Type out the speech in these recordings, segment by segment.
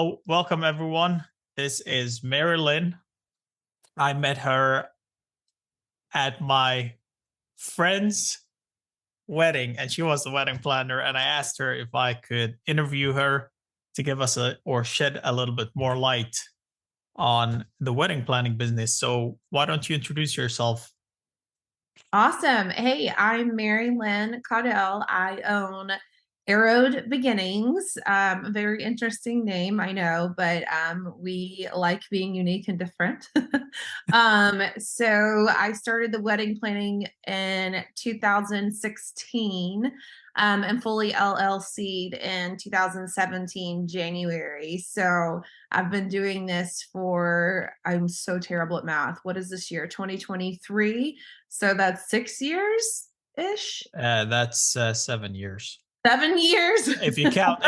Welcome everyone. This is Mary Lynn. I met her at my friend's wedding, and she was the wedding planner. And I asked her if I could interview her to give us or shed a little bit more light on the wedding planning business. So, why don't you introduce yourself? Awesome. Hey, I'm Mary Lynn Caudell. I own Arrowed Beginnings. A very interesting name, I know, but we like being unique and different. So I started the wedding planning in 2016 and fully LLC'd in 2017 January. So I've been doing this for, I'm so terrible at math. What is this year? 2023. So that's 6 years ish. That's 7 years. 7 years. If you count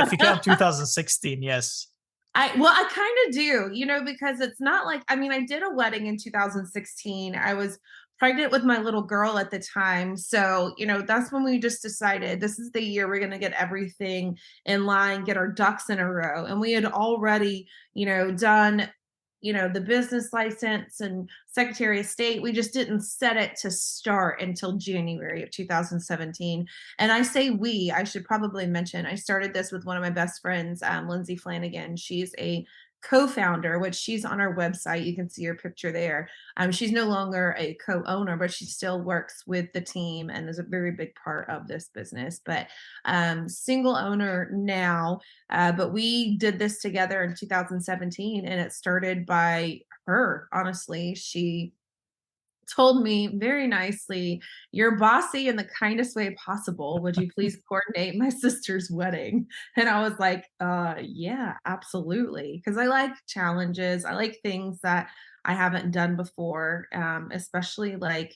2016, yes. I kind of do, because it's not like, I mean, I did a wedding in 2016. I was pregnant with my little girl at the time. So, that's when we just decided this is the year we're going to get everything in line, get our ducks in a row. And we had already, done the business license and Secretary of State. We just didn't set it to start until January of 2017. And I say I should probably mention, I started this with one of my best friends, Lindsay Flanagan. She's a co-founder, which she's on our website. You can see her picture there. She's no longer a co-owner, but she still works with the team and is a very big part of this business. But single owner now, but we did this together in 2017, and it started by her. Honestly, she told me very nicely, "You're bossy in the kindest way possible. Would you please coordinate my sister's wedding?" And I was like, yeah, absolutely. Because I like challenges. I like things that I haven't done before, especially like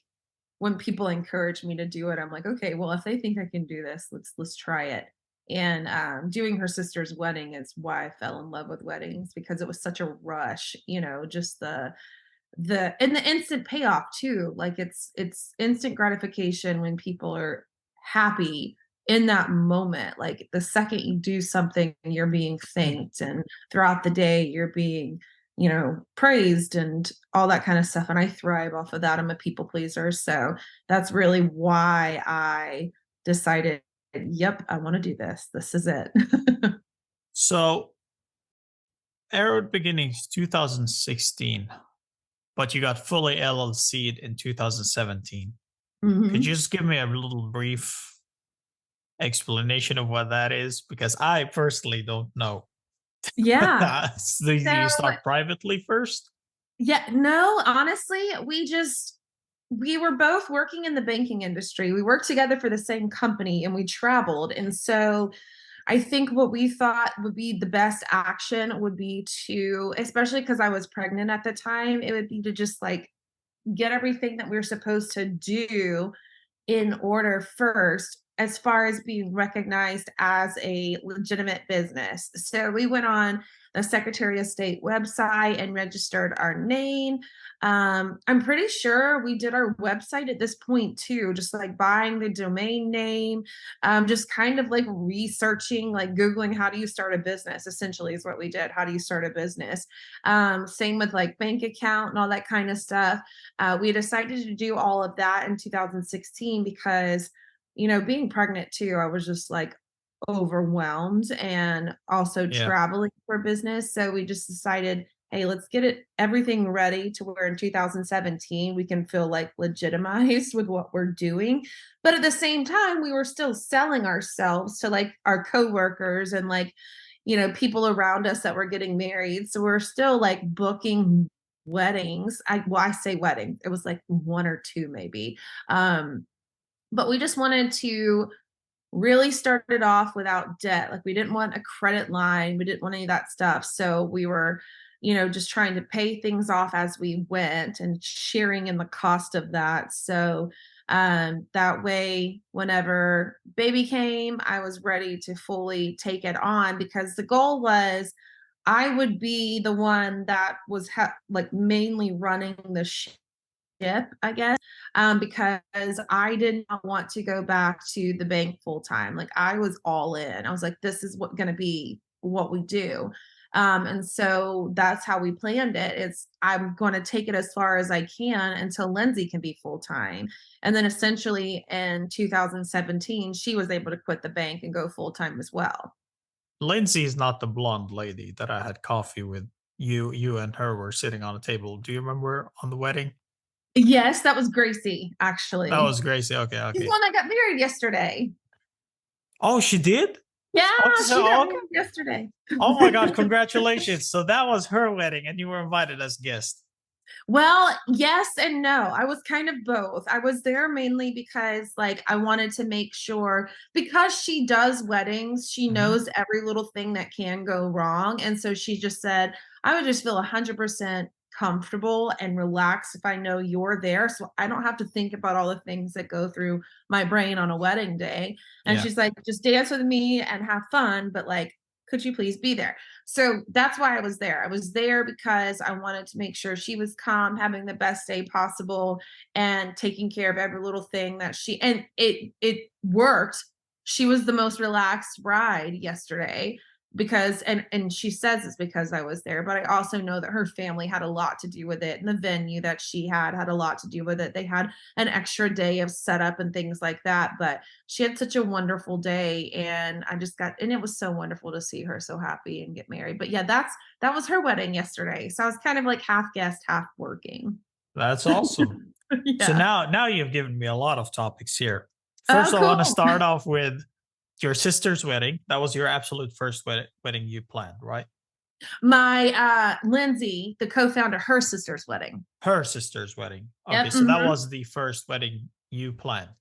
when people encourage me to do it. I'm like, okay, well, if they think I can do this, let's try it. And doing her sister's wedding is why I fell in love with weddings, because it was such a rush, just the instant payoff too. Like it's instant gratification when people are happy in that moment. Like the second you do something, you're being thanked, and throughout the day you're being praised and all that kind of stuff. And I thrive off of that. I'm a people pleaser, so that's really why I decided, yep, I want to do this is it. So, Arrowed Beginnings 2016, but you got fully LLC'd in 2017. Could you Mhm. just give me a little brief explanation of what that is? Because I personally don't know. Yeah. So you So start privately first? yeah, no, honestly, we were both working in the banking industry. We worked together for the same company and we traveled. And so I think what we thought would be the best action would be to, especially because I was pregnant at the time, it would be to just like get everything that we are supposed to do in order first, as far as being recognized as a legitimate business. So we went on the Secretary of State website and registered our name. I'm pretty sure we did our website at this point too, just like buying the domain name, just kind of like researching, like Googling how do you start a business, essentially is what we did. How do you start a business? Same with like bank account and all that kind of stuff. We decided to do all of that in 2016 because, being pregnant too, I was just like overwhelmed and also Yeah. traveling for business. So we just decided, hey, let's get everything ready to where in 2017 we can feel like legitimized with what we're doing. But at the same time, we were still selling ourselves to like our coworkers and like, people around us that were getting married. So we're still like booking weddings. I say wedding. It was like one or two maybe. But we just wanted to really start it off without debt. Like we didn't want a credit line. We didn't want any of that stuff. So we were, just trying to pay things off as we went and sharing in the cost of that. So that way, whenever baby came, I was ready to fully take it on, because the goal was I would be the one that was like mainly running the ship, I guess, because I did not want to go back to the bank full time. Like I was all in. I was like, this is going to be what we do. And so that's how we planned it. It's I'm going to take it as far as I can until Lindsay can be full time. And then essentially in 2017, she was able to quit the bank and go full time as well. Lindsay is not the blonde lady that I had coffee with. You and her were sitting on a table. Do you remember on the wedding? Yes, that was Gracie, That actually. was Gracie. Okay, She's the okay. one that got married yesterday. Oh, she did? Yeah, Okay, she got so okay. married yesterday. Oh my god, congratulations. So that was her wedding and you were invited as guest. Well, yes and no. I was kind of both. I was there mainly because, like, I wanted to make sure because she does weddings, she Mhm. knows every little thing that can go wrong. And so she just said, I would just feel 100% comfortable and relaxed if I know you're there. So I don't have to think about all the things that go through my brain on a wedding day. And Yeah. she's like, just dance with me and have fun. But, like, could you please be there? So that's why I was there. I was there because I wanted to make sure she was calm, having the best day possible, and taking care of every little thing that she and it worked. She was the most relaxed bride yesterday because and she says it's because I was there, but I also know that her family had a lot to do with it, and the venue that she had a lot to do with it. They had an extra day of setup and things like that, but she had such a wonderful day, and I just got and it was so wonderful to see her so happy and get married. But yeah, that was her wedding yesterday. So I was kind of like half guest, half working. That's awesome. So Yeah. now you've given me a lot of topics here. Oh, First, I want to cool. start off with your sister's wedding. That was your absolute first wedding you planned, right? My Lindsay, the co-founder, her sister's wedding. Her sister's wedding. Okay, Yep. so that Mhm. was the first wedding you planned.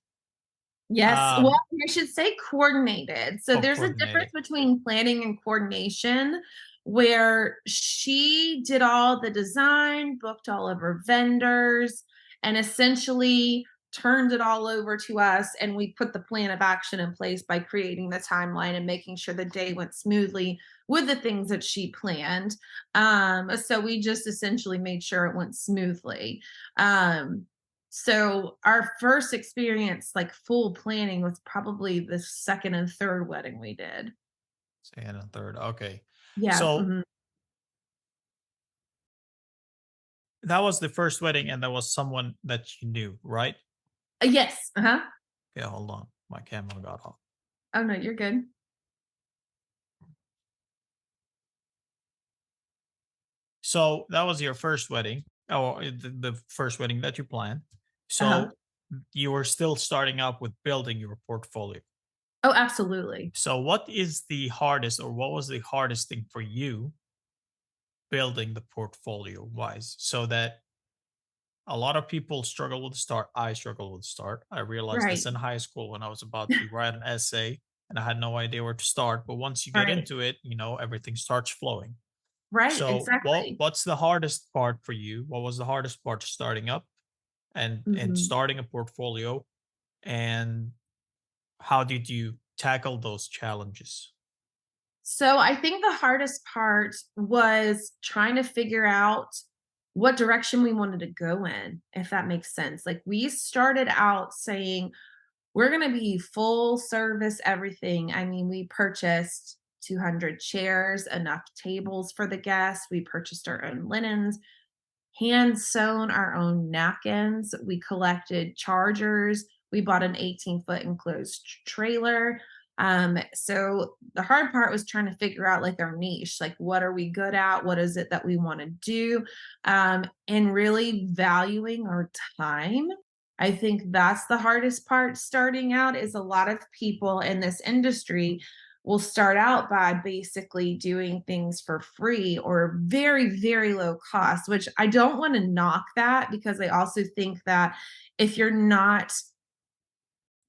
Yes. Well, Um, I should say coordinated. So there's a difference coordinated. between planning and coordination, where she did all the design, booked all of her vendors, and essentially turned it all over to us. And we put the plan of action in place by creating the timeline and making sure the day went smoothly with the things that she planned. So we just essentially made sure it went smoothly. Um, so our first experience, like full planning, was probably the second and third wedding we did. Second and third. Okay. Yeah. So Mhm. that was the first wedding, and that was someone that you knew, right? Yes. Uh-huh. Okay, hold on. My camera got off. Oh no, you're good. So that was your first wedding, or the first wedding that you planned. Uh-huh. So you were still starting out with building your portfolio. Oh, absolutely. So what is the hardest, or what was the hardest thing for you building the portfolio wise? So that a lot of people struggle with the start. I struggle with the start. I realized this Right. in high school when I was about to write an essay and I had no idea where to start. But once you get Right. into it, everything starts flowing. Right. So Exactly. what's the hardest part for you? What was the hardest part starting up and Mhm. starting a portfolio? And how did you tackle those challenges? So I think the hardest part was trying to figure out what direction we wanted to go in, if that makes sense. Like we started out saying, we're going to be full service everything. I mean, we purchased 200 chairs, enough tables for the guests. We purchased our own linens, hand sewn our own napkins. We collected chargers. We bought an 18-foot enclosed trailer. So the hard part was trying to figure out like our niche, like what are we good at? What is it that we want to do? And really valuing our time. I think that's the hardest part starting out is a lot of people in this industry will start out by basically doing things for free or very, very low cost, which I don't want to knock that because I also think that if you're not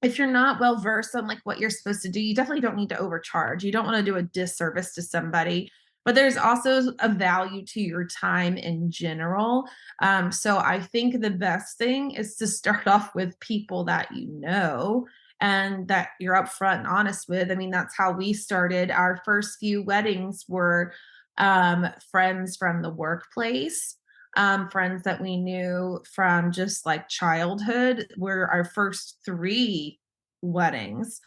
if you're not well versed on like what you're supposed to do, you definitely don't need to overcharge. You don't want to do a disservice to somebody, but there's also a value to your time in general. So I think the best thing is to start off with people that you know and that you're upfront and honest with. I mean, that's how we started. Our first few weddings were friends from the workplace, friends that we knew from just like childhood were our first three weddings.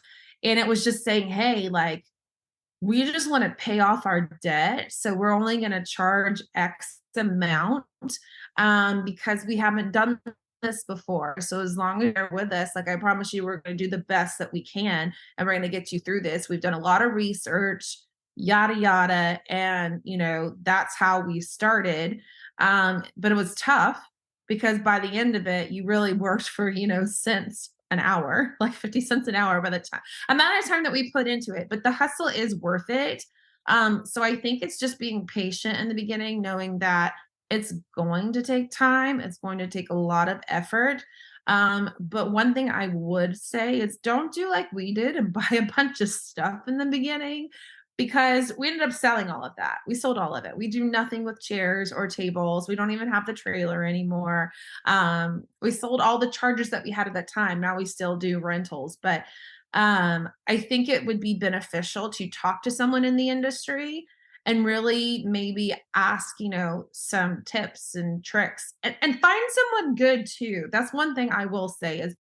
And it was just saying, hey, like, we just want to pay off our debt. So we're only going to charge X amount because we haven't done this before. So as long as you're with us, like I promise you, we're going to do the best that we can and we're going to get you through this. We've done a lot of research, yada, yada. And, that's how we started. But it was tough because by the end of it, you really worked for, cents an hour, like 50 cents an hour by the time amount of time that we put into it, but the hustle is worth it. So I think it's just being patient in the beginning, knowing that it's going to take time, it's going to take a lot of effort. But one thing I would say is don't do like we did and buy a bunch of stuff in the beginning because we ended up selling all of that. We sold all of it. We do nothing with chairs or tables. We don't even have the trailer anymore. We sold all the chargers that we had at that time. Now we still do rentals, but I think it would be beneficial to talk to someone in the industry and really maybe ask, some tips and tricks and find someone good too. That's one thing I will say is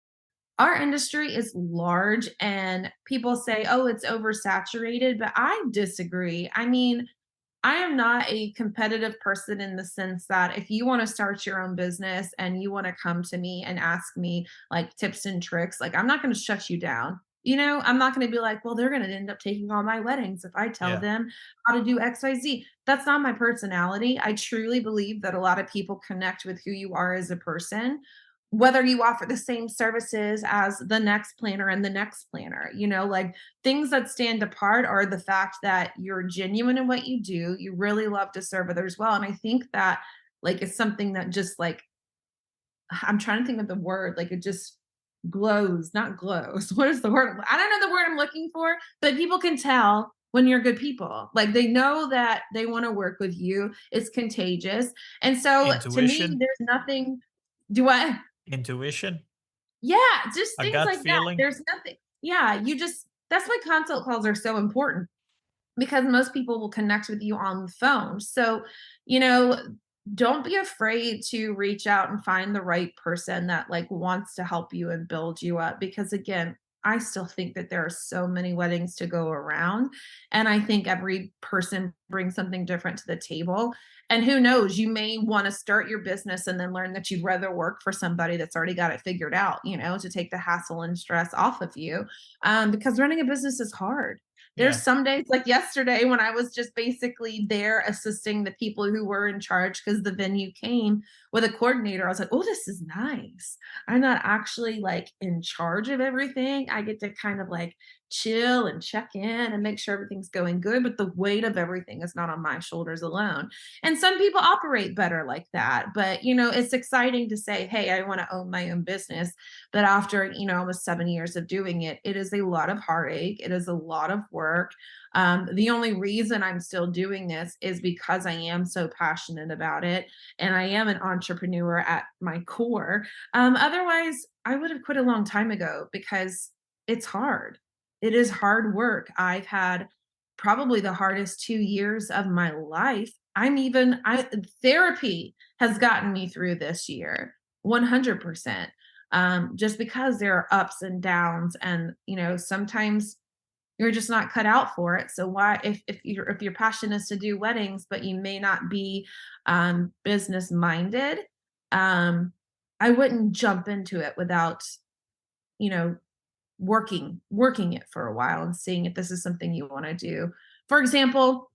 our industry is large and people say, oh, it's oversaturated, but I disagree. I mean, I am not a competitive person in the sense that if you want to start your own business and you want to come to me and ask me like tips and tricks, like I'm not going to shut you down. I'm not going to be like, well, they're going to end up taking all my weddings if I tell Yeah. them how to do XYZ. That's not my personality. I truly believe that a lot of people connect with who you are as a person, whether you offer the same services as the next planner and the next planner, like things that stand apart are the fact that you're genuine in what you do. You really love to serve others well. And I think that like it's something that just like I'm trying to think of the word, like it just glows, not glows. What is the word? I don't know the word I'm looking for, but people can tell when you're good people. Like they know that they want to work with you. It's contagious. And so to me, Intuition. there's nothing. Do I? Intuition. Yeah, just A things gut like that. feeling. There's nothing. Yeah, that's why consult calls are so important because most people will connect with you on the phone. So, you know, don't be afraid to reach out and find the right person that like wants to help you and build you up because again, I still think that there are so many weddings to go around and I think every person brings something different to the table. And who knows, you may want to start your business and then learn that you'd rather work for somebody that's already got it figured out, to take the hassle and stress off of you. Because running a business is hard. There's Yeah. some days like yesterday when I was just basically there assisting the people who were in charge because the venue came with a coordinator. I was like, oh, this is nice. I'm not actually like in charge of everything. I get to kind of like chill and check in and make sure everything's going good. But the weight of everything is not on my shoulders alone. And some people operate better like that. But, it's exciting to say, hey, I want to own my own business. But after, almost 7 years of doing it, it is a lot of heartache. It is a lot of work. The only reason I'm still doing this is because I am so passionate about it. And I am an entrepreneur at my core. Otherwise, I would have quit a long time ago because it's hard. It is hard work. I've had probably the hardest 2 years of my life. I therapy has gotten me through this year 100%. Just because there are ups and downs and sometimes you're just not cut out for it. So why if your passion is to do weddings but you may not be business minded, um I wouldn't jump into it without you know working it for a while and seeing if this is something you want to do. For example,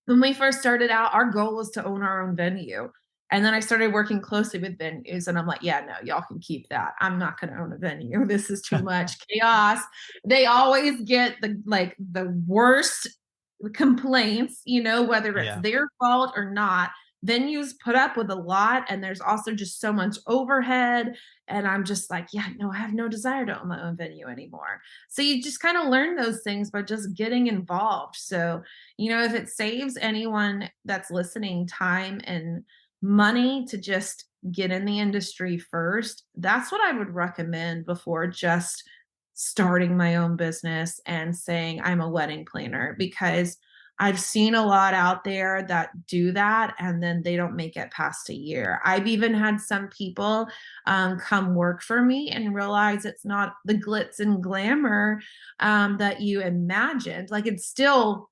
when we first started out, our goal was to own our own venue. And then I started working closely with venues and I'm like, yeah, no, y'all can keep that. I'm not going to own a venue. This is too much chaos. They always get the worst complaints, whether it's Yeah. their fault or not. Venues put up with a lot and there's also just so much overhead. And I'm just like, yeah, no, I have no desire to own my own venue anymore. So you just kind of learn those things by just getting involved. So, if it saves anyone that's listening time and money to just get in the industry first, that's what I would recommend before just starting my own business and saying I'm a wedding planner because I've seen a lot out there that do that and then they don't make it past a year. I've even had some people come work for me and realize it's not the glitz and glamour that you imagined. Like it's still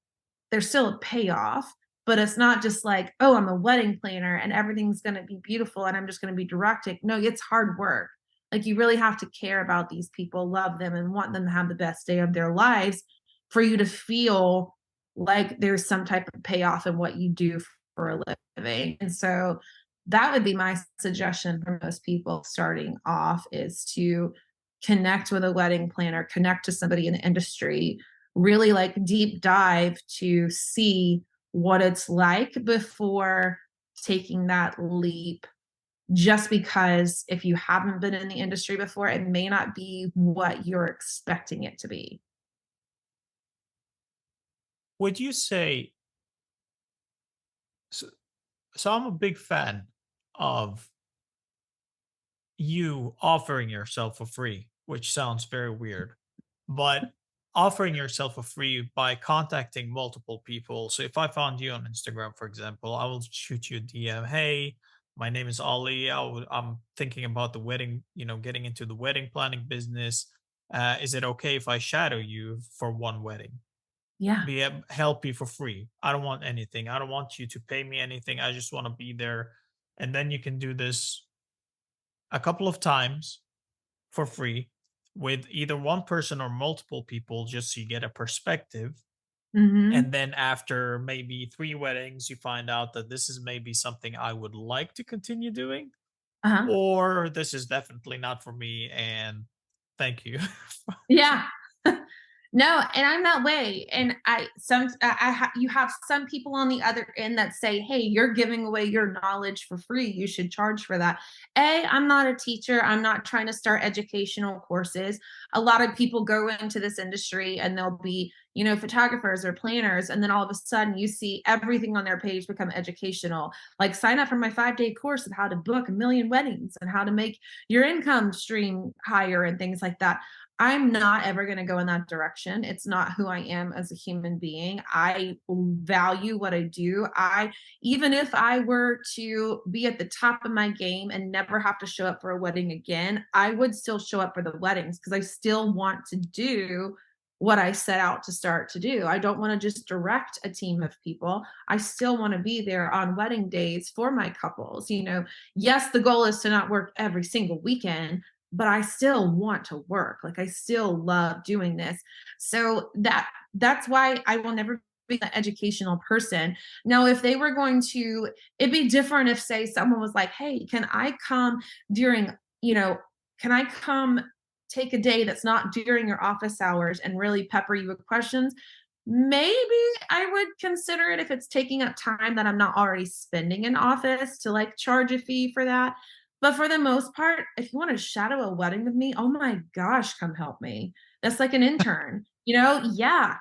there's still a payoff, but it's not just like, oh, I'm a wedding planner and everything's going to be beautiful and I'm just going to be directing. No, it's hard work. Like you really have to care about these people, love them, and want them to have the best day of their lives for you to feel like there's some type of payoff in what you do for a living. And so that would be my suggestion for most people starting off is to connect with a wedding planner, connect to somebody in the industry, really like deep dive to see what it's like before taking that leap. Just because if you haven't been in the industry before, it may not be what you're expecting it to be. Would you say so, so I'm a big fan of you offering yourself for free, which sounds very weird, but offering yourself for free by contacting multiple people. So if I found you on Instagram, for example, I will shoot you a DM. Hey, my name is Ollie. I'm thinking about the wedding, getting into the wedding planning business. Is it okay if I shadow you for one wedding? Yeah. Help you for free. I don't want anything. I don't want you to pay me anything. I just want to be there. And then you can do this a couple of times for free with either one person or multiple people just so you get a perspective. And Mhm. then after maybe 3 weddings, you find out that this is maybe something I would like to continue doing, Uh-huh. or this is definitely not for me. And thank you. Yeah. No, and I'm that way. And you have some people on the other end that say, "Hey, you're giving away your knowledge for free. You should charge for that." I'm not a teacher. I'm not trying to start educational courses. A lot of people go into this industry and they'll be, photographers or planners, and then all of a sudden you see everything on their page become educational. Like sign up for my 5-day course of how to book a million weddings and how to make your income stream higher and things like that. I'm not ever going to go in that direction. It's not who I am as a human being. I value what I do. Even if I were to be at the top of my game and never have to show up for a wedding again, I would still show up for the weddings because I still want to do what I set out to start to do. I don't want to just direct a team of people. I still want to be there on wedding days for my couples. Yes, the goal is to not work every single weekend, but I still want to work. Like I still love doing this. So that's why I will never be an educational person. Now, if they were going to, it'd be different if, say, someone was like, "Hey, can I come during, can I come take a day that's not during your office hours and really pepper you with questions?" Maybe I would consider it if it's taking up time that I'm not already spending in office to like charge a fee for that. But for the most part, if you want to shadow a wedding with me, oh my gosh, come help me. That's like an intern, yeah,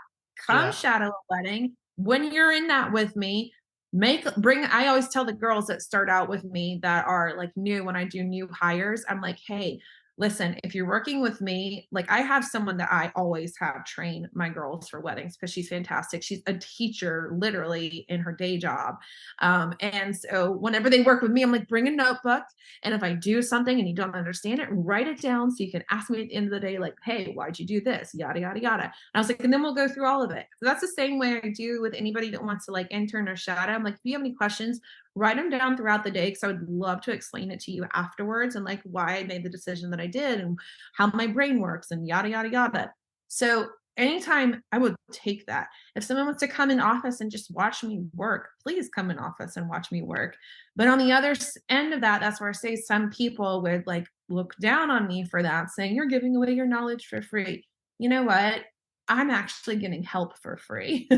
come Yeah. shadow a wedding. When you're in that with me, I always tell the girls that start out with me that are like new when I do new hires, I'm like, "Hey, listen, if you're working with me, like I have someone that I always have train my girls for weddings because she's fantastic. She's a teacher literally in her day job. And so whenever they work with me, I'm like, bring a notebook. And if I do something and you don't understand it, write it down so you can ask me at the end of the day, like, hey, why'd you do this? Yada, yada, yada. And I was like, and then we'll go through all of it. So that's the same way I do with anybody that wants to like intern or shadow. I'm like, if you have any questions, write them down throughout the day because I would love to explain it to you afterwards and like why I made the decision that I did and how my brain works and yada, yada, yada. So anytime I would take that. If someone wants to come in office and just watch me work, please come in office and watch me work. But on the other end of that, that's where I say some people would like look down on me for that, saying, "You're giving away your knowledge for free." You know what? I'm actually getting help for free.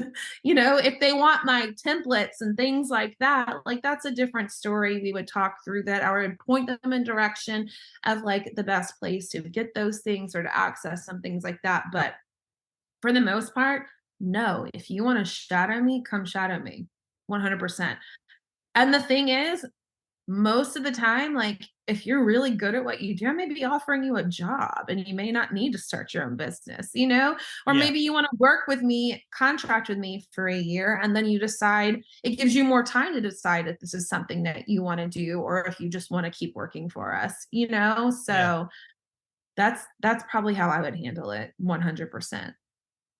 If they want my templates and things like that, like that's a different story. We would talk through that. I would point them in direction of like the best place to get those things or to access some things like that. But for the most part, no. If you want to shadow me, come shadow me 100%. And the thing is, most of the time, like if you're really good at what you do, I may be offering you a job and you may not need to start your own business, or Yeah. maybe you want to work with me, contract with me for a year, and then you decide it gives you more time to decide if this is something that you want to do or if you just want to keep working for us. Yeah. So that's probably how I would handle it 100%.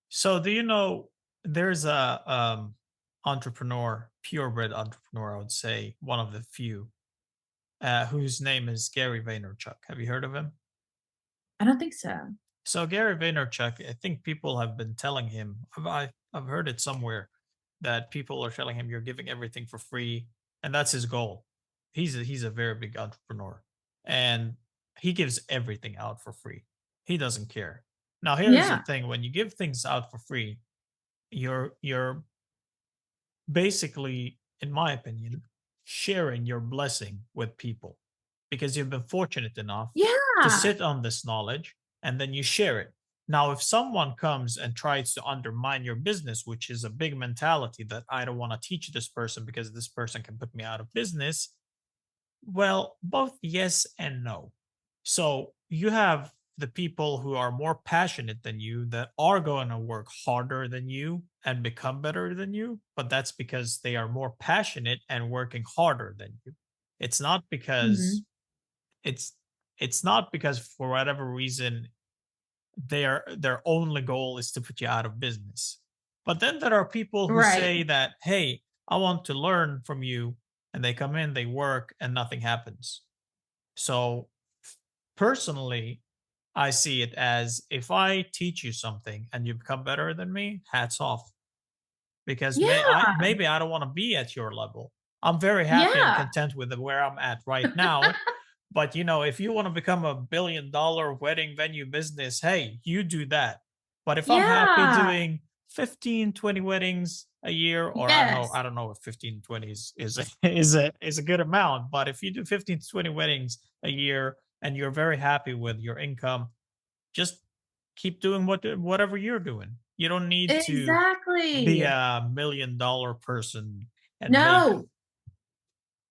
So do you know there's a entrepreneur, purebred entrepreneur, I would say, one of the few, whose name is Gary Vaynerchuk. Have you heard of him? I don't think so. So Gary Vaynerchuk, I think people have been telling him. I've heard it somewhere that people are telling him you're giving everything for free, and that's his goal. He's a very big entrepreneur, and he gives everything out for free. He doesn't care. Now here's the Yeah. thing: when you give things out for free, you're basically, in my opinion, sharing your blessing with people because you've been fortunate enough to Yeah. sit on this knowledge and then you share it. Now, if someone comes and tries to undermine your business, which is a big mentality that I don't want to teach this person because this person can put me out of business, well, both yes and no. So you have the people who are more passionate than you that are going to work harder than you and become better than you, but that's because they are more passionate and working harder than you. It's not because Mhm. it's it's not because for whatever reason their only goal is to put you out of business. But then there are people who Right. say that, "Hey, I want to learn from you." And they come in, they work and nothing happens. So personally, I see it as if I teach you something and you become better than me, hats off. Because Yeah. maybe I don't want to be at your level. I'm very happy and Yeah. content with where I'm at right now. But if you want to become a $1 billion wedding venue business, hey, you do that. But if I'm happy Yeah. doing 15, 20 weddings a year, or Yes. I don't know if 15, 20 is a good amount, but if you do 15 to 20 weddings a year and you're very happy with your income, just keep doing whatever you're doing. You don't need to be Exactly. a $1 million person and make. No.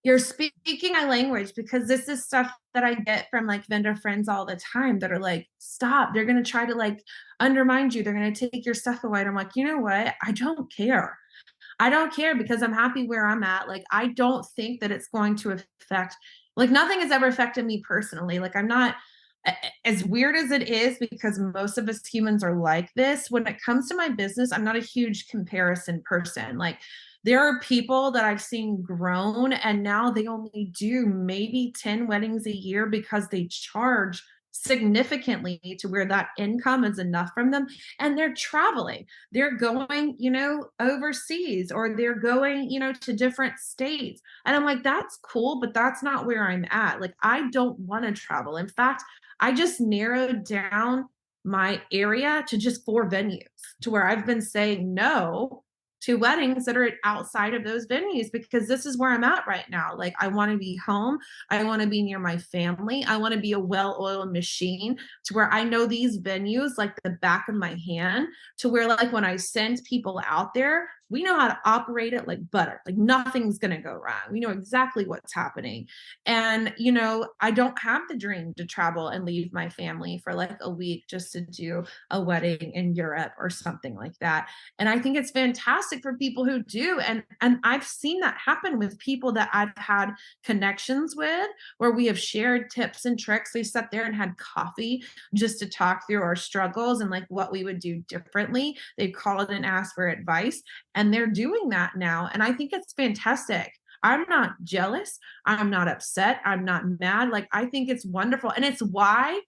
You're speaking my language because this is stuff that I get from like vendor friends all the time that are like, stop. They're going to try to like undermine you. They're going to take your stuff away. And I'm like, you know what? I don't care. I don't care because I'm happy where I'm at. Like, I don't think that it's going to affect, like, nothing has ever affected me personally. Like, I'm not, as weird as it is, because most of us humans are like this. When it comes to my business, I'm not a huge comparison person. Like, there are people that I've seen grown and now they only do maybe 10 weddings a year because they charge significantly to where that income is enough from them, and they're traveling, they're going, overseas, or they're going, to different states. And I'm like, that's cool, but that's not where I'm at. Like, I don't want to travel. In fact, I just narrowed down my area to just 4 venues, to where I've been saying no to weddings that are outside of those venues because this is where I'm at right now. Like, I want to be home. I want to be near my family. I want to be a well oiled machine to where I know these venues like the back of my hand, to where like when I send people out there, we know how to operate it like butter. Like, nothing's going to go wrong. We know exactly what's happening. And, I don't have the dream to travel and leave my family for like a week just to do a wedding in Europe or something like that. And I think it's fantastic for people who do. And I've seen that happen with people that I've had connections with, where we have shared tips and tricks. We sat there and had coffee just to talk through our struggles and like what we would do differently. They called and asked for advice, and they're doing that now. And I think it's fantastic. I'm not jealous. I'm not upset. I'm not mad. Like, I think it's wonderful. And it's why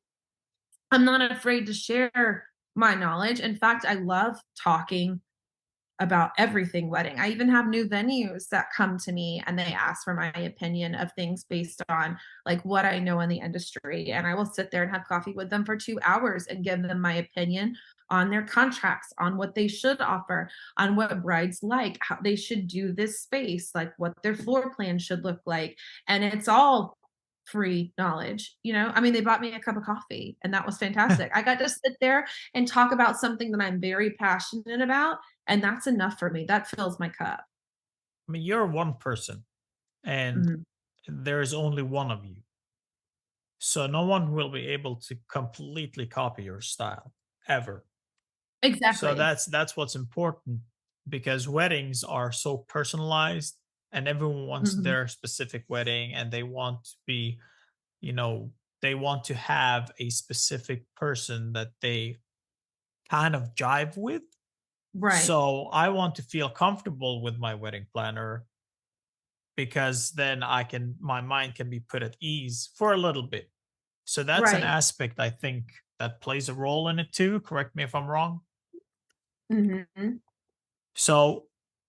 I'm not afraid to share my knowledge. In fact, I love talking about everything wedding. I even have new venues that come to me and they ask for my opinion of things based on like what I know in the industry. And I will sit there and have coffee with them for 2 hours and give them my opinion on their contracts, on what they should offer, on what brides like, how they should do this space, like what their floor plan should look like. And it's all free knowledge. I mean, they bought me a cup of coffee and that was fantastic. I got to sit there and talk about something that I'm very passionate about, and that's enough for me. That fills my cup. I mean, you're one person and Mhm. there is only one of you. So no one will be able to completely copy your style ever. So Exactly. that's what's important because weddings are so personalized and everyone wants Mhm. their specific wedding and they want to be, you know, they want to have a specific person that they kind of jive with. Right. So I want to feel comfortable with my wedding planner because then my mind can be put at ease for a little bit. So that's an Right. aspect I think that plays a role in it too. Correct me if I'm wrong. Mhm. So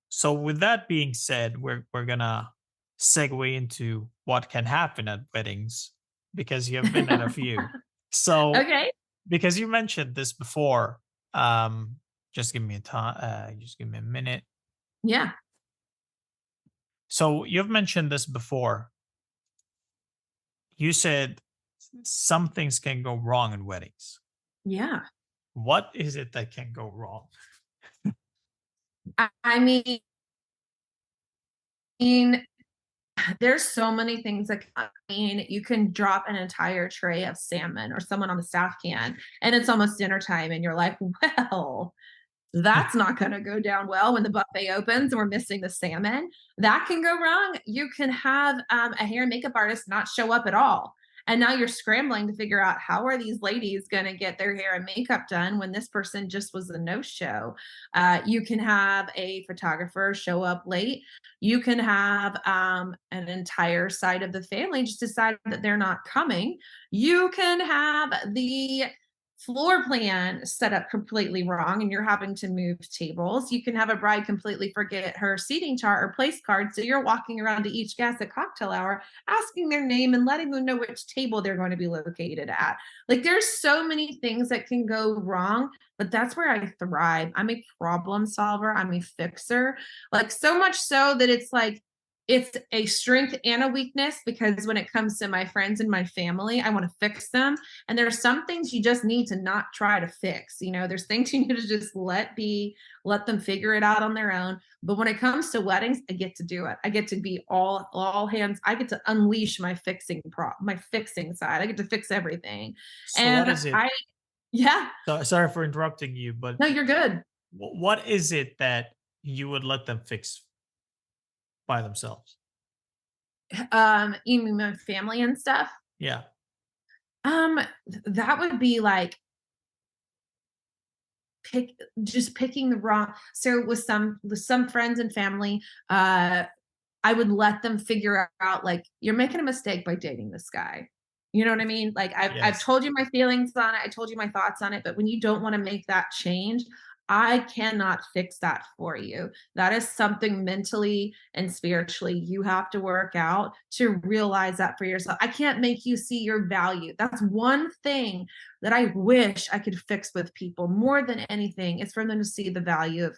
so with that being said, we're gonna segue into what can happen at weddings because you have been at a few. So Okay. because you mentioned this before, um, just give me a time. Just give me a minute. Yeah. So you've mentioned this before. You said some things can go wrong in weddings. Yeah. What is it that can go wrong? I mean, there's so many things that I mean, you can drop an entire tray of salmon or someone on the staff can, and it's almost dinner time, and you're like, well, that's not going to go down well when the buffet opens and we're missing the salmon. That can go wrong. You can have a hair and makeup artist not show up at all. And now you're scrambling to figure out how are these ladies going to get their hair and makeup done when this person just was a no show. You can have a photographer show up late. You can have an entire side of the family just decide that they're not coming. You can have the floor plan set up completely wrong and you're having to move tables. You can have a bride completely forget her seating chart or place card. So you're walking around to each guest at cocktail hour, asking their name and letting them know which table they're going to be located at. Like there's so many things that can go wrong, but that's where I thrive. I'm a problem solver, I'm a fixer. Like so much so that it's a strength and a weakness because when it comes to my friends and my family, I want to fix them. And there are some things you just need to not try to fix. You know, there's things you need to just let be, let them figure it out on their own. But when it comes to weddings, I get to do it. I get to be all hands. I get to unleash my fixing side. I get to fix everything. So what And is it? I yeah, So, sorry for interrupting you, but no, you're good. what is it that you would let them fix by themselves? You mean my family and stuff? Yeah. That would be like pick just picking the wrong so with some friends and family, I would let them figure out like you're making a mistake by dating this guy. You know what I mean? Like I've Yes. told you my feelings on it. I told you my thoughts on it, but when you don't want to make that change, I cannot fix that for you. That is something mentally and spiritually you have to work out to realize that for yourself. I can't make you see your value. That's one thing that I wish I could fix with people more than anything is for them to see the value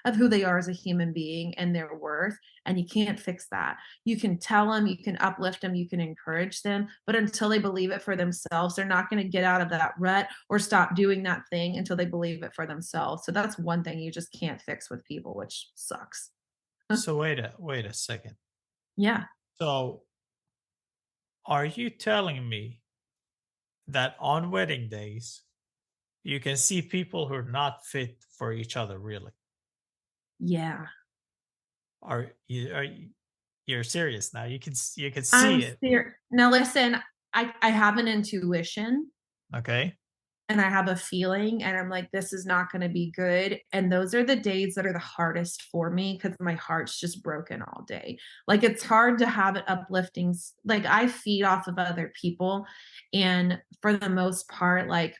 of who they are as a human being and their worth. And you can't fix that. You can tell them, you can uplift them, you can encourage them, but until they believe it for themselves, they're not going to get out of that rut or stop doing that thing until they believe it for themselves. So that's one thing you just can't fix with people, which sucks. So wait a second. Yeah. So are you telling me that on wedding days you can see people who are not fit for each other really? Yeah. Are you you're serious now? You can I'm see it. serious. Now listen, I have an intuition Okay. and I have a feeling and I'm like, this is not going to be good. And those are the days that are the hardest for me because my heart's just broken all day. Like it's hard to have it uplifting. Like I feed off of other people. And for the most part, like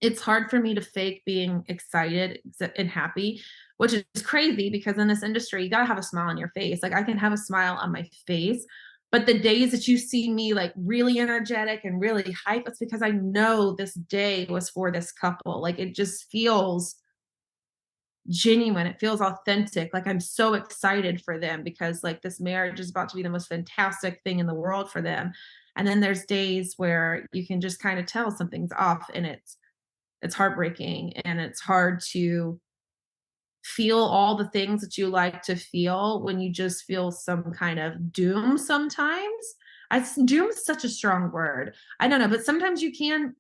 it's hard for me to fake being excited and happy, which is crazy because in this industry, you got to have a smile on your face. Like I can have a smile on my face, but the days that you see me like really energetic and really hype, it's because I know this day was for this couple. Like it just feels genuine. It feels authentic. Like I'm so excited for them because like this marriage is about to be the most fantastic thing in the world for them. And then there's days where you can just kind of tell something's off and it's heartbreaking and it's hard to feel all the things that you like to feel when you just feel some kind of doom sometimes. Doom is such a strong word. I don't know, but sometimes you can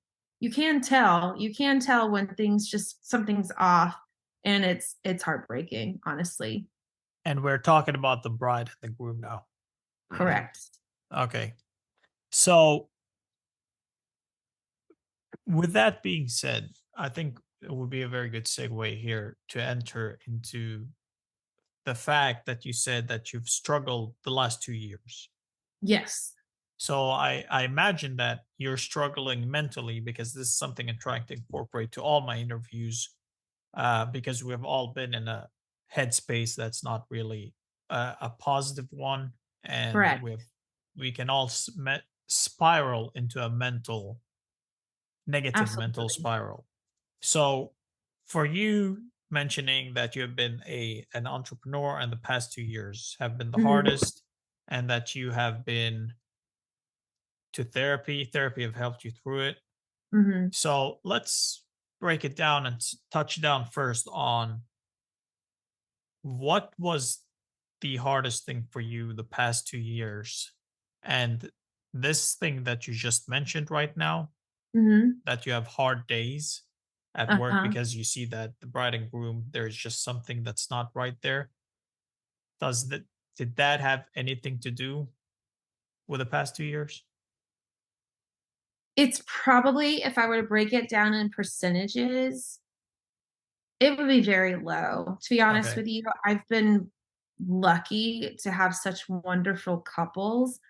tell when things just something's off and it's heartbreaking, honestly. And we're talking about the bride and the groom now. Correct. Okay. So with that being said, I think it would be a very good segue here to enter into the fact that you said that you've struggled the last 2 years. Yes. So I imagine that you're struggling mentally because this is something I'm trying to incorporate to all my interviews, because we've all been in a headspace that's not really a positive one, and Correct. we can all spiral into a negative mental Absolutely. spiral. So for you, mentioning that you have been an entrepreneur and the past 2 years have been the Mhm, hardest, and that you have been to therapy have helped you through it. mhm, So let's break it down and touch down first on what was the hardest thing for you the past 2 years, and this thing that you just mentioned right now, mhm. that you have hard days at work Uh-huh. because you see that the bride and groom, there's just something that's not right there. Does that Did that have anything to do with the past 2 years? It's probably, if I were to break it down in percentages, it would be very low. To be honest Okay. with you, I've been lucky to have such wonderful couples,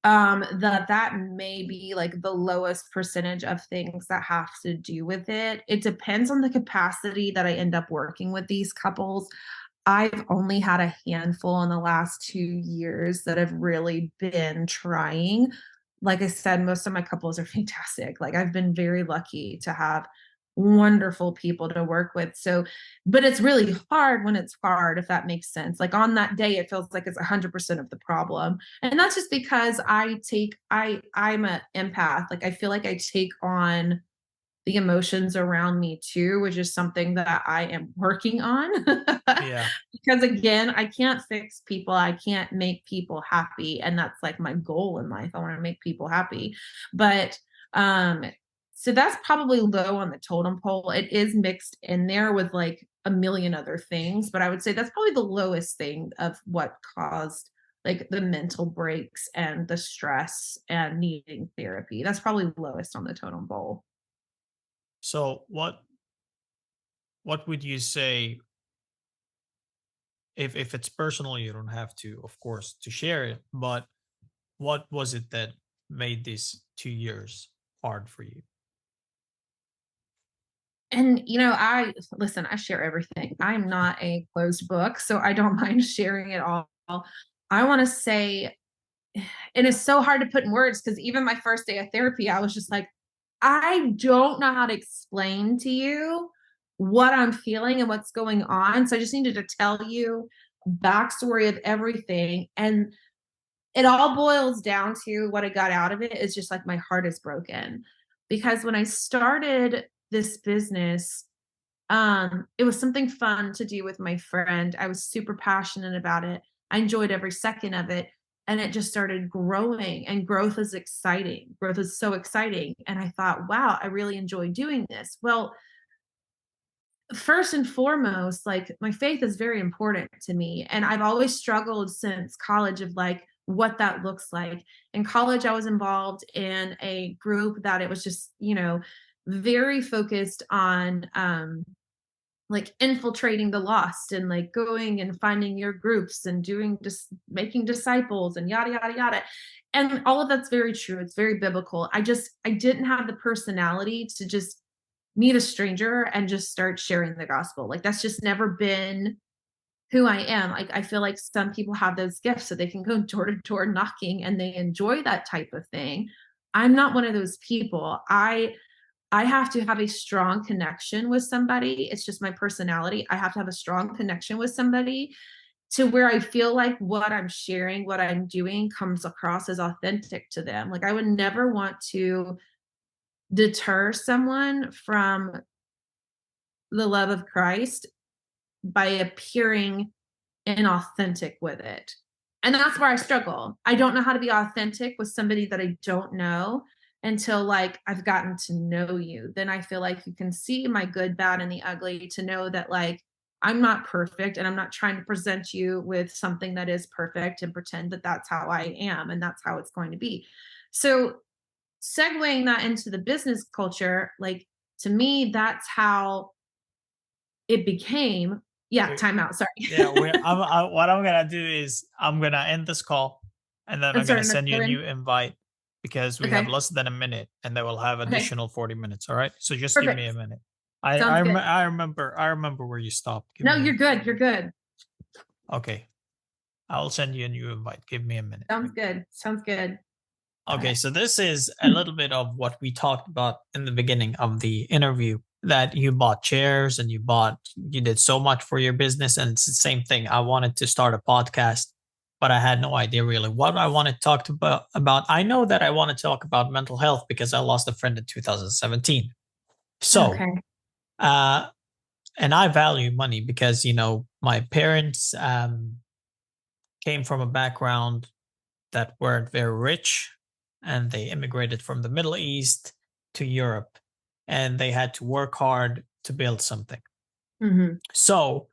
that may be, like, the lowest percentage of things that have to do with it. It depends on the capacity that I end up working with these couples. I've only had a handful in the last 2 years that have really been trying. Like I said, most of my couples are fantastic. Like, I've been very lucky to have wonderful people to work with. So, but it's really hard when it's hard, if that makes sense. Like, on that day, it feels like it's 100% of the problem. And that's just because I'm a empath. Like, I feel like I take on the emotions around me too, which is something that I am working on. Yeah. Because again, I can't fix people. I can't make people happy. And that's like my goal in life. I want to make people happy. But um, so that's probably low on the totem pole. It is mixed in there with like a million other things, but I would say that's probably the lowest thing of what caused like the mental breaks and the stress and needing therapy. That's probably lowest on the totem pole. So what would you say, if it's personal, you don't have to, of course, to share it, but what was it that made these 2 years hard for you? And, I listen, I share everything. I'm not a closed book, so I don't mind sharing it all. I want to say, and it's so hard to put in words because even my first day of therapy, I was just like, I don't know how to explain to you what I'm feeling and what's going on. So I just needed to tell you backstory of everything. And it all boils down to what I got out of it is just like my heart is broken. Because when I started this business, it was something fun to do with my friend. I was super passionate about it. I enjoyed every second of it. And it just started growing, and growth is exciting. Growth is so exciting. And I thought, wow, I really enjoy doing this. Well, first and foremost, like my faith is very important to me. And I've always struggled since college of like what that looks like. In college, I was involved in a group that it was just, very focused on like infiltrating the lost and like going and finding your groups and doing just making disciples and yada yada yada. And all of that's very true. It's very biblical. I didn't have the personality to just meet a stranger and just start sharing the gospel. Like that's just never been who I am. Like I feel like some people have those gifts so they can go door to door knocking and they enjoy that type of thing. I'm not one of those people. I have to have a strong connection with somebody. It's just my personality. I have to have a strong connection with somebody to where I feel like what I'm sharing, what I'm doing comes across as authentic to them. Like I would never want to deter someone from the love of Christ by appearing inauthentic with it. And that's where I struggle. I don't know how to be authentic with somebody that I don't know until like I've gotten to know you. Then I feel like you can see my good, bad, and the ugly to know that like I'm not perfect and I'm not trying to present you with something that is perfect and pretend that that's how I am and that's how it's going to be. So segueing that into the business culture, like To me, that's how it became. Yeah, We- timeout. Sorry. Yeah, what I'm gonna do is I'm gonna end this call, and then I'm gonna Uncertain, send you a uncertain. new invite because we have Okay. less than a minute, and they will have Okay. additional 40 minutes. All right, so just give me a Perfect. minute. Sounds good. I remember where you stopped. Give No, me a you're good. You're good. okay. I'll send you a new invite. Give me a minute. Sounds good. Sounds good. Okay, Okay. so this is a little bit of what we talked about in the beginning of the interview, that you bought chairs and you did so much for your business. And it's the same thing. I wanted to start a podcast, but I had no idea really what I wanted to talk about. I know that I want to talk about mental health because I lost a friend in 2017. So, Okay. uh, and I value money because, my parents came from a background that weren't very rich, and they immigrated from the Middle East to Europe, and they had to work hard to build something. Hmm. So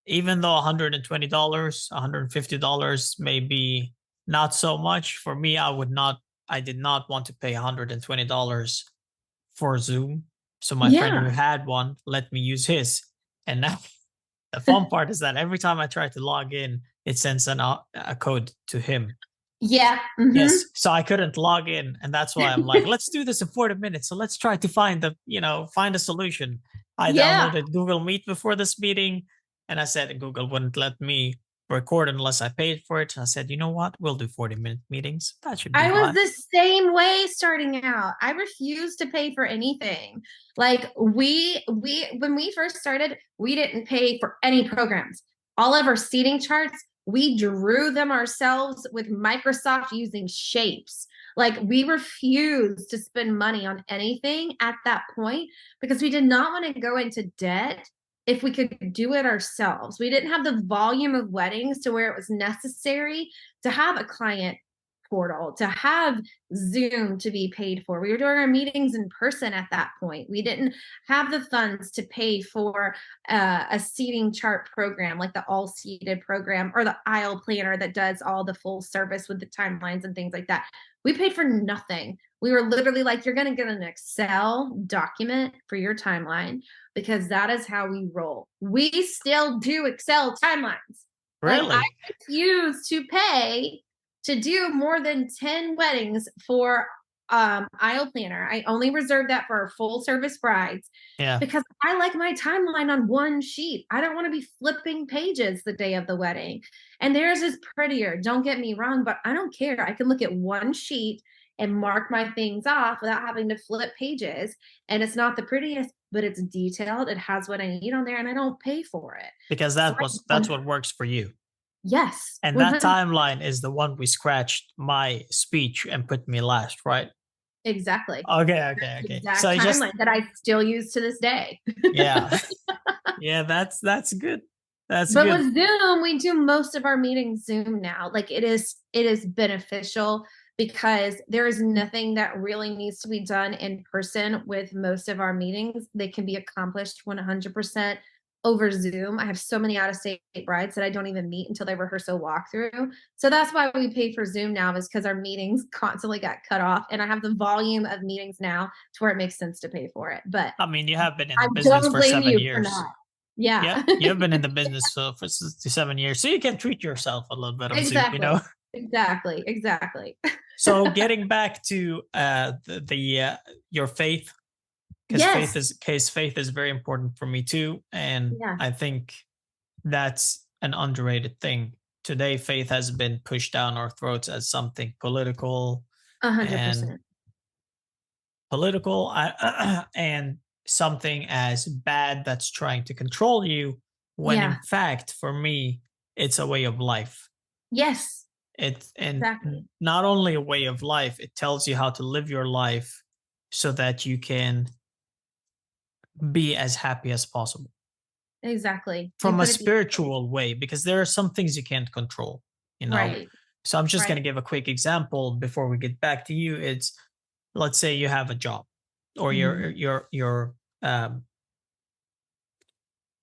even though $120, $150 may be not so much for me, I did not want to pay $120 for Zoom. So my friend who Yeah. had one let me use his. And now the fun part is that every time I try to log in, it sends a code to him. Yeah. Hmm. Yes. So I couldn't log in. And that's why I'm like, let's do this in 40 minutes. So let's try to find a solution. I Yeah. downloaded Google Meet before this meeting, and I said Google wouldn't let me record unless I paid for it. And I said, you know what? We'll do 40-minute meetings. That should be I was fine. the same way starting out. I refused to pay for anything. Like we when we first started, we didn't pay for any programs. All of our seating charts, we drew them ourselves with Microsoft using shapes. Like we refused to spend money on anything at that point because we did not want to go into debt if we could do it ourselves. We didn't have the volume of weddings to where it was necessary to have a client portal, to have Zoom to be paid for. We were doing our meetings in person at that point. We didn't have the funds to pay for a seating chart program like the all seated program or the aisle planner that does all the full service with the timelines and things like that. We paid for nothing. We were literally like, you're going to get an Excel document for your timeline because that is how we roll. We still do Excel timelines. Like I Really? refuse to pay to do more than 10 weddings for aisle planner. I only reserve that for our full service brides Yeah. because I like my timeline on one sheet. I don't want to be flipping pages the day of the wedding. And theirs is prettier, don't get me wrong, but I don't care. I can look at one sheet and mark my things off without having to flip pages. And it's not the prettiest, but it's detailed. It has what I need on there, and I don't pay for it. Because So that's what works for you. yes, And that 100. timeline is the one we scratched my speech and put me last, right? Exactly. Okay. So Exact I just timeline that I still use to this day. yeah. Yeah, that's good. That's But good. with Zoom, we do most of our meetings Zoom now. Like it is beneficial because there is nothing that really needs to be done in person with most of our meetings. They can be accomplished 100% over Zoom. I have so many out of state brides that I don't even meet until they rehearse a walkthrough. So that's why we pay for Zoom now, is because our meetings constantly got cut off. And I have the volume of meetings now to where it makes sense to pay for it. But I mean, you have been in I the business don't for blame seven you for years. not. Yeah. Yeah, you've been in the business for 7 years, so you can treat yourself a little bit of Zoom, you know. Exactly. Exactly. So getting back to your faith, because Yes. faith is very important for me too, and Yeah. I think that's an underrated thing. Today, faith has been pushed down our throats as something political A hundred and percent. and something as bad that's trying to control you, when in Yeah. fact for me it's a way of life. Yes. It's and Exactly. not only a way of life, it tells you how to live your life so that you can be as happy as possible Exactly. You from a put it beautifully. spiritual way, because there are some things you can't control, you know. Right. So I'm just going Right. to give a quick example before we get back to you. It's, let's say you have a job, or Mhm. um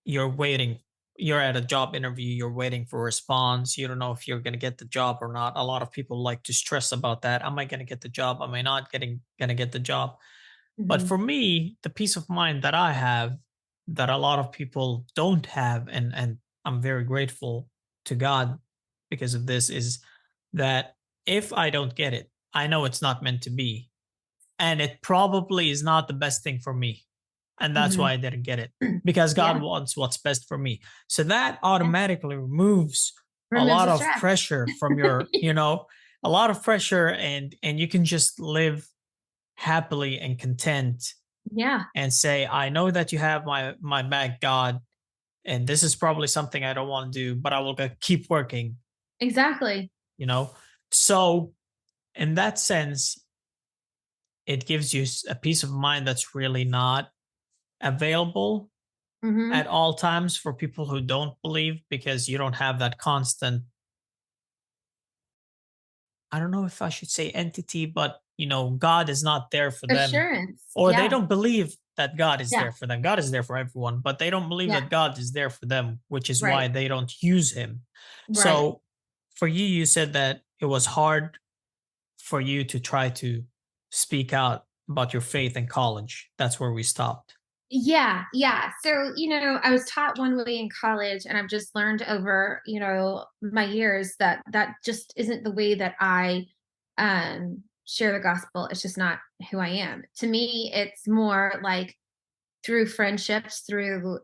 you're waiting, you're at a job interview, you're waiting for a response, you don't know if you're going to get the job or not. A lot of people like to stress about that. Am I going to get the job? Am I not getting going to get the job? But Mhm. for me, the peace of mind that I have, that a lot of people don't have, and I'm very grateful to God because of this, is that if I don't get it, I know it's not meant to be. And it probably is not the best thing for me. And that's why Mhm. I didn't get it, because God Yeah. wants what's best for me. So that Yeah. automatically removes a Removes lot the of stress. pressure from your, a lot of pressure, and you can just live happily and content Yeah, and say, I know that you have my back, God, and this is probably something I don't want to do, but I will keep working, exactly. you know? So in that sense, it gives you a peace of mind that's really not available at Mhm. all times for people who don't believe, because you don't have that constant, I don't know if I should say entity, but God is not there for them, Assurance. or they Yeah. don't believe that God is Yeah. there for them. God is there for everyone, but they don't believe Yeah. that God is there for them, which is why Right. they don't use him. Right. So for you, you said that it was hard for you to try to speak out about your faith in college. That's where we stopped. Yeah, yeah. So, I was taught one way in college, and I've just learned over, my years that that just isn't the way that I share the gospel. It's just not who I am. To me, it's more like through friendships, through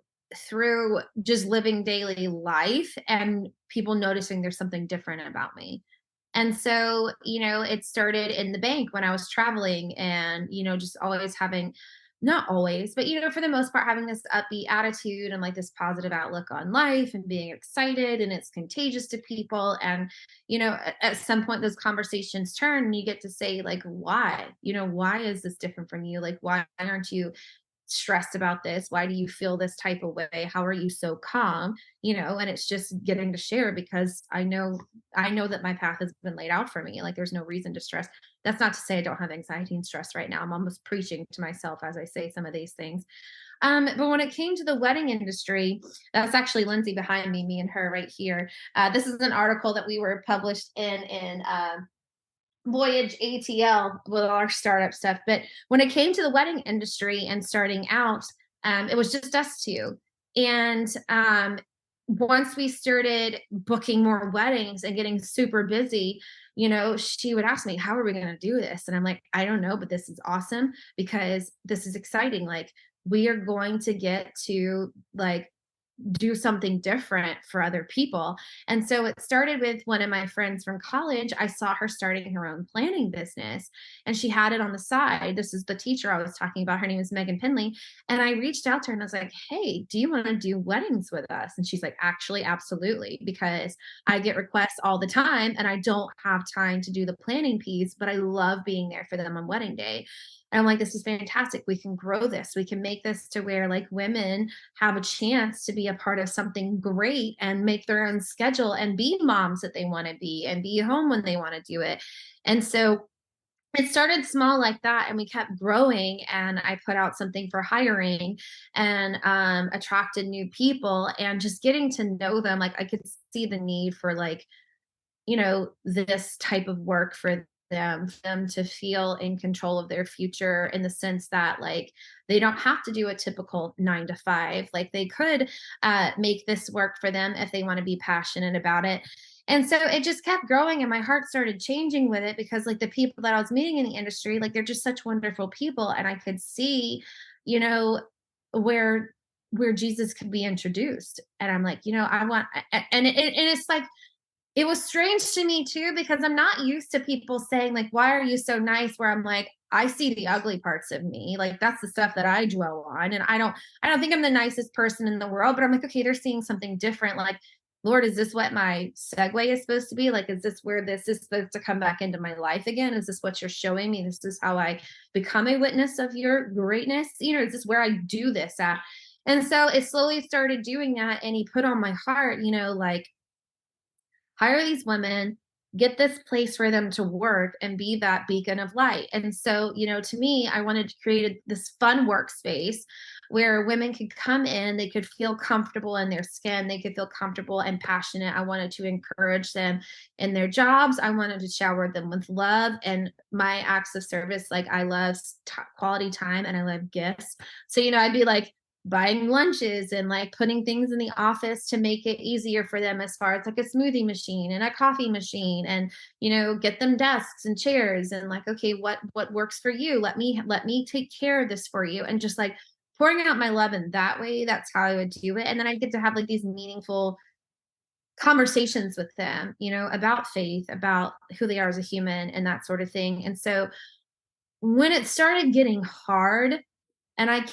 just living daily life and people noticing there's something different about me. And so, it started in the bank when I was traveling and, just always having, not always, but, for the most part, having this upbeat attitude and like this positive outlook on life and being excited, and it's contagious to people. And, at some point, those conversations turn and you get to say, like, why? Why is this different from you? Like, why aren't you stressed about this? Why do you feel this type of way? How are you so calm? And it's just getting to share because I know that my path has been laid out for me. Like there's no reason to stress. That's not to say I don't have anxiety and stress right now. I'm almost preaching to myself as I say some of these things. But when it came to the wedding industry, that's actually Lindsay behind me and her right here. This is an article that we were published in Voyage ATL with all our startup stuff. But when it came to the wedding industry and starting out, it was just us two. And once we started booking more weddings and getting super busy, she would ask me, how are we going to do this? And I'm like, I don't know, but this is awesome because this is exciting. Like, we are going to get to like do something different for other people. And so it started with one of my friends from college. I saw her starting her own planning business and she had it on the side. This is the teacher I was talking about. Her name is Megan Pinley. And I reached out to her and I was like, hey, do you want to do weddings with us? And she's like, actually, absolutely, because I get requests all the time and I don't have time to do the planning piece, but I love being there for them on wedding day. And I'm like, this is fantastic. We can grow this. We can make this to where like women have a chance to be a part of something great and make their own schedule and be moms that they want to be and be home when they want to do it. And so it started small like that and we kept growing, and I put out something for hiring and attracted new people and just getting to know them. Like I could see the need for like, this type of work for them to feel in control of their future in the sense that like they don't have to do a typical 9 to 5. Like they could make this work for them if they want to be passionate about it. And so it just kept growing and my heart started changing with it because like the people that I was meeting in the industry, like they're just such wonderful people. And I could see, you know, where Jesus could be introduced. And I'm like, I want, and it's like, it was strange to me too, because I'm not used to people saying, like, why are you so nice? Where I'm like, I see the ugly parts of me. Like that's the stuff that I dwell on. And I don't think I'm the nicest person in the world, but I'm like, okay, they're seeing something different. Like, Lord, is this what my segue is supposed to be? Like, is this where this is supposed to come back into my life again? Is this what you're showing me? This is how I become a witness of your greatness? Is this where I do this at? And so it slowly started doing that. And he put on my heart, like, hire these women, get this place for them to work and be that beacon of light. And so, to me, I wanted to create this fun workspace where women could come in, they could feel comfortable in their skin, they could feel comfortable and passionate. I wanted to encourage them in their jobs. I wanted to shower them with love and my acts of service. Like I love quality time and I love gifts. So, I'd be like buying lunches and like putting things in the office to make it easier for them, as far as like a smoothie machine and a coffee machine, and get them desks and chairs, and like, okay, what works for you, let me take care of this for you, and just like pouring out my love in that way. That's how I would do it. And then I get to have like these meaningful conversations with them, about faith, about who they are as a human, and that sort of thing. And so when it started getting hard, and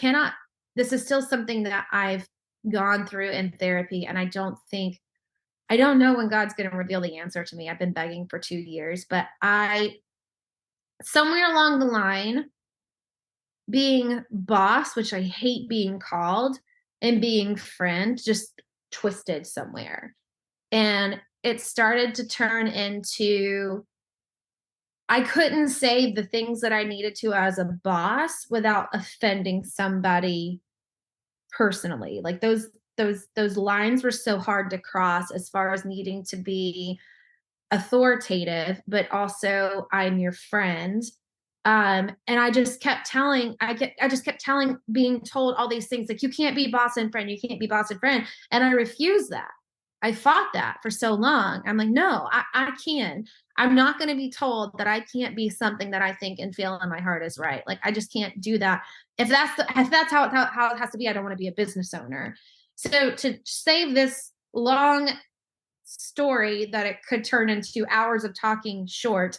this is still something that I've gone through in therapy, and I don't know when God's going to reveal the answer to me. I've been begging for 2 years, but somewhere along the line, being boss, which I hate being called, and being friend just twisted somewhere. And it started to turn into, I couldn't say the things that I needed to as a boss without offending somebody personally. Like those lines were so hard to cross, as far as needing to be authoritative, but also I'm your friend. And I just kept being told all these things, like, you can't be boss and friend, you can't be boss and friend. And I refused that. I fought that for so long. I'm like, no, I can. I'm not going to be told that I can't be something that I think and feel in my heart is right. Like, I just can't do that. If that's how it has to be, I don't want to be a business owner. So to save this long story that it could turn into hours of talking short,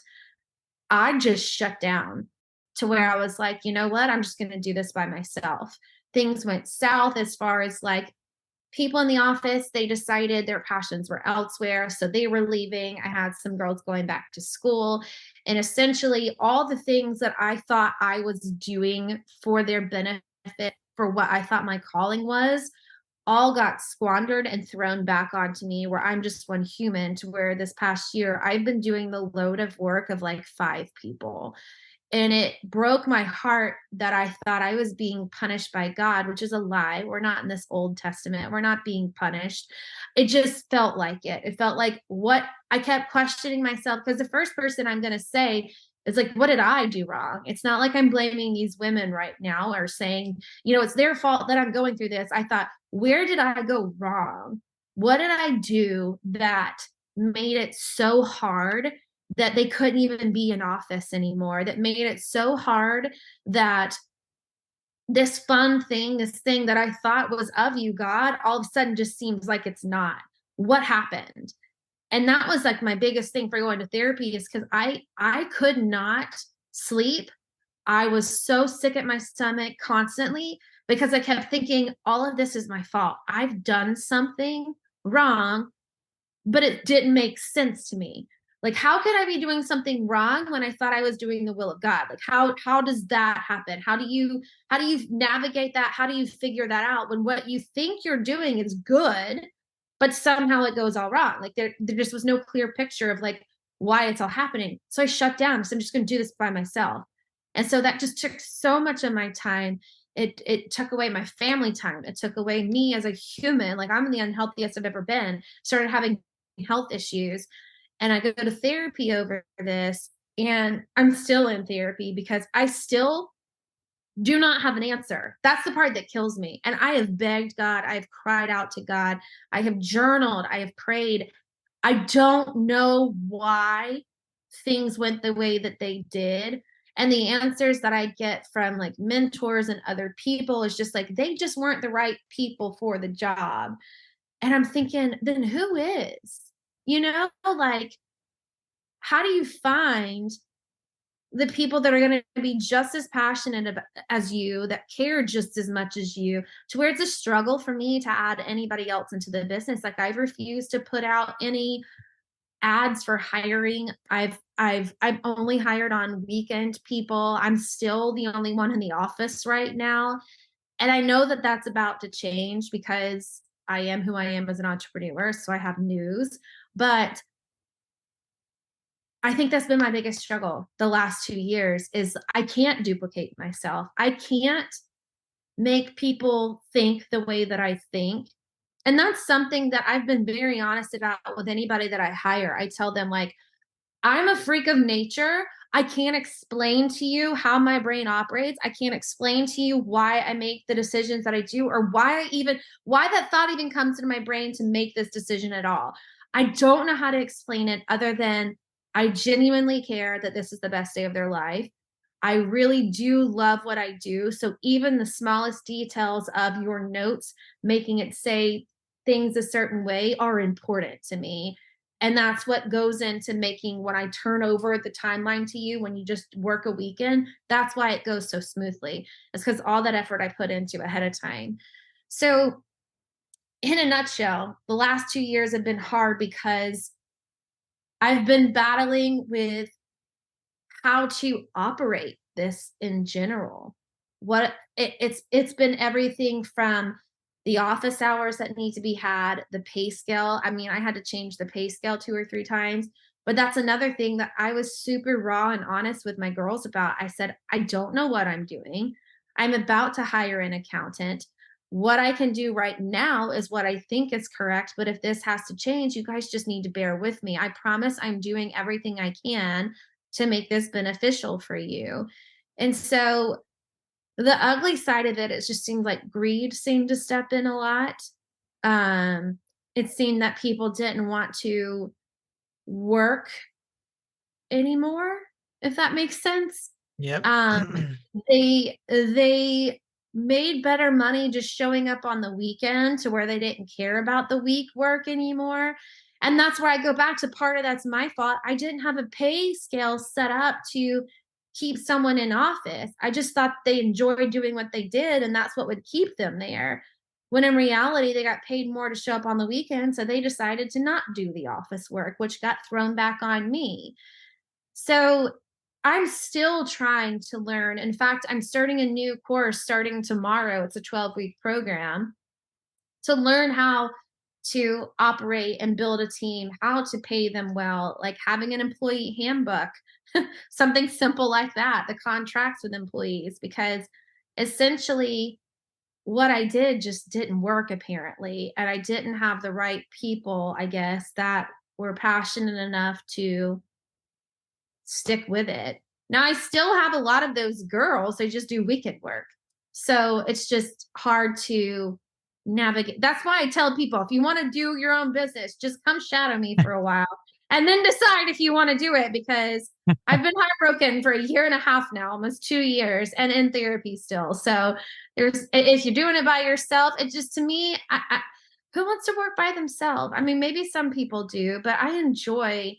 I just shut down, to where I was like, you know what? I'm just going to do this by myself. Things went south, as far as like people in the office, they decided their passions were elsewhere. So they were leaving. I had some girls going back to school. And essentially, all the things that I thought I was doing for their benefit, for what I thought my calling was, all got squandered and thrown back onto me, where I'm just one human, to where this past year I've been doing the load of work of like 5 people. And it broke my heart that I thought I was being punished by God, which is a lie. We're not in this Old Testament. We're not being punished. It just felt like it. It felt like, what I kept questioning myself, because the first person I'm going to say is like, what did I do wrong? It's not like I'm blaming these women right now, or saying, it's their fault that I'm going through this. I thought, where did I go wrong? What did I do that made it so hard that they couldn't even be in office anymore, that made it so hard that this fun thing, this thing that I thought was of you, God, all of a sudden just seems like it's not? What happened? And that was like my biggest thing for going to therapy, is because I could not sleep. I was so sick at my stomach constantly, because I kept thinking, all of this is my fault. I've done something wrong, but it didn't make sense to me. Like, how could I be doing something wrong when I thought I was doing the will of God? Like, how does that happen? How do you navigate that? How do you figure that out when what you think you're doing is good, but somehow it goes all wrong? Like, there just was no clear picture of like why it's all happening. So I shut down. So I'm just going to do this by myself. And so that just took so much of my time. It took away my family time. It took away me as a human. Like, I'm the unhealthiest I've ever been. Started having health issues. And I go to therapy over this, and I'm still in therapy because I still do not have an answer. That's the part that kills me. And I have begged God. I have cried out to God. I have journaled. I have prayed. I don't know why things went the way that they did. And the answers that I get from like mentors and other people is just like, they just weren't the right people for the job. And I'm thinking, then who is? Like, how do you find the people that are going to be just as passionate as you, that care just as much as you, to where it's a struggle for me to add anybody else into the business? Like, I've refused to put out any ads for hiring. I've only hired on weekend people. I'm still the only one in the office right now. And I know that that's about to change, because I am who I am as an entrepreneur. So I have news, but I think that's been my biggest struggle the last 2 years, is I can't duplicate myself. I can't make people think the way that I think. And that's something that I've been very honest about with anybody that I hire. I tell them, like, I'm a freak of nature. I can't explain to you how my brain operates. I can't explain to you why I make the decisions that I do, or why that thought even comes into my brain to make this decision at all. I don't know how to explain it other than I genuinely care that this is the best day of their life. I really do love what I do. So even the smallest details of your notes, making it say things a certain way, are important to me. And that's what goes into making, when I turn over the timeline to you, when you just work a weekend, that's why it goes so smoothly. It's because all that effort I put into ahead of time. So, in a nutshell, the last 2 years have been hard because I've been battling with how to operate this in general. It's been everything from the office hours that need to be had, the pay scale. I mean, I had to change the pay scale 2 or 3 times, but that's another thing that I was super raw and honest with my girls about. I said, I don't know what I'm doing. I'm about to hire an accountant. What I can do right now is what I think is correct. But if this has to change, you guys just need to bear with me. I promise I'm doing everything I can to make this beneficial for you. And so the ugly side of it, it just seemed like greed seemed to step in a lot. Um, it seemed that people didn't want to work anymore, if that makes sense. Yep. Um, they made better money just showing up on the weekend, to where they didn't care about the week work anymore. And that's where I go back to, part of that's my fault. I didn't have a pay scale set up to keep someone in office. I just thought they enjoyed doing what they did, and that's what would keep them there. When in reality, they got paid more to show up on the weekend. So they decided to not do the office work, which got thrown back on me. So I'm still trying to learn. In fact, I'm starting a new course starting tomorrow. It's a 12-week program to learn how to operate and build a team, how to pay them well, like having an employee handbook, something simple like that, the contracts with employees, because essentially what I did just didn't work apparently. And I didn't have the right people, I guess, that were passionate enough to stick with it. Now I still have a lot of those girls, they just do weekend work. So it's just hard to navigate. That's why I tell people, if you want to do your own business, just come shadow me for a while and then decide if you want to do it, because I've been heartbroken for a year and a half now, almost 2 years, and in therapy still. So if you're doing it by yourself, it just, to me, who wants to work by themselves? I mean, maybe some people do, but I enjoy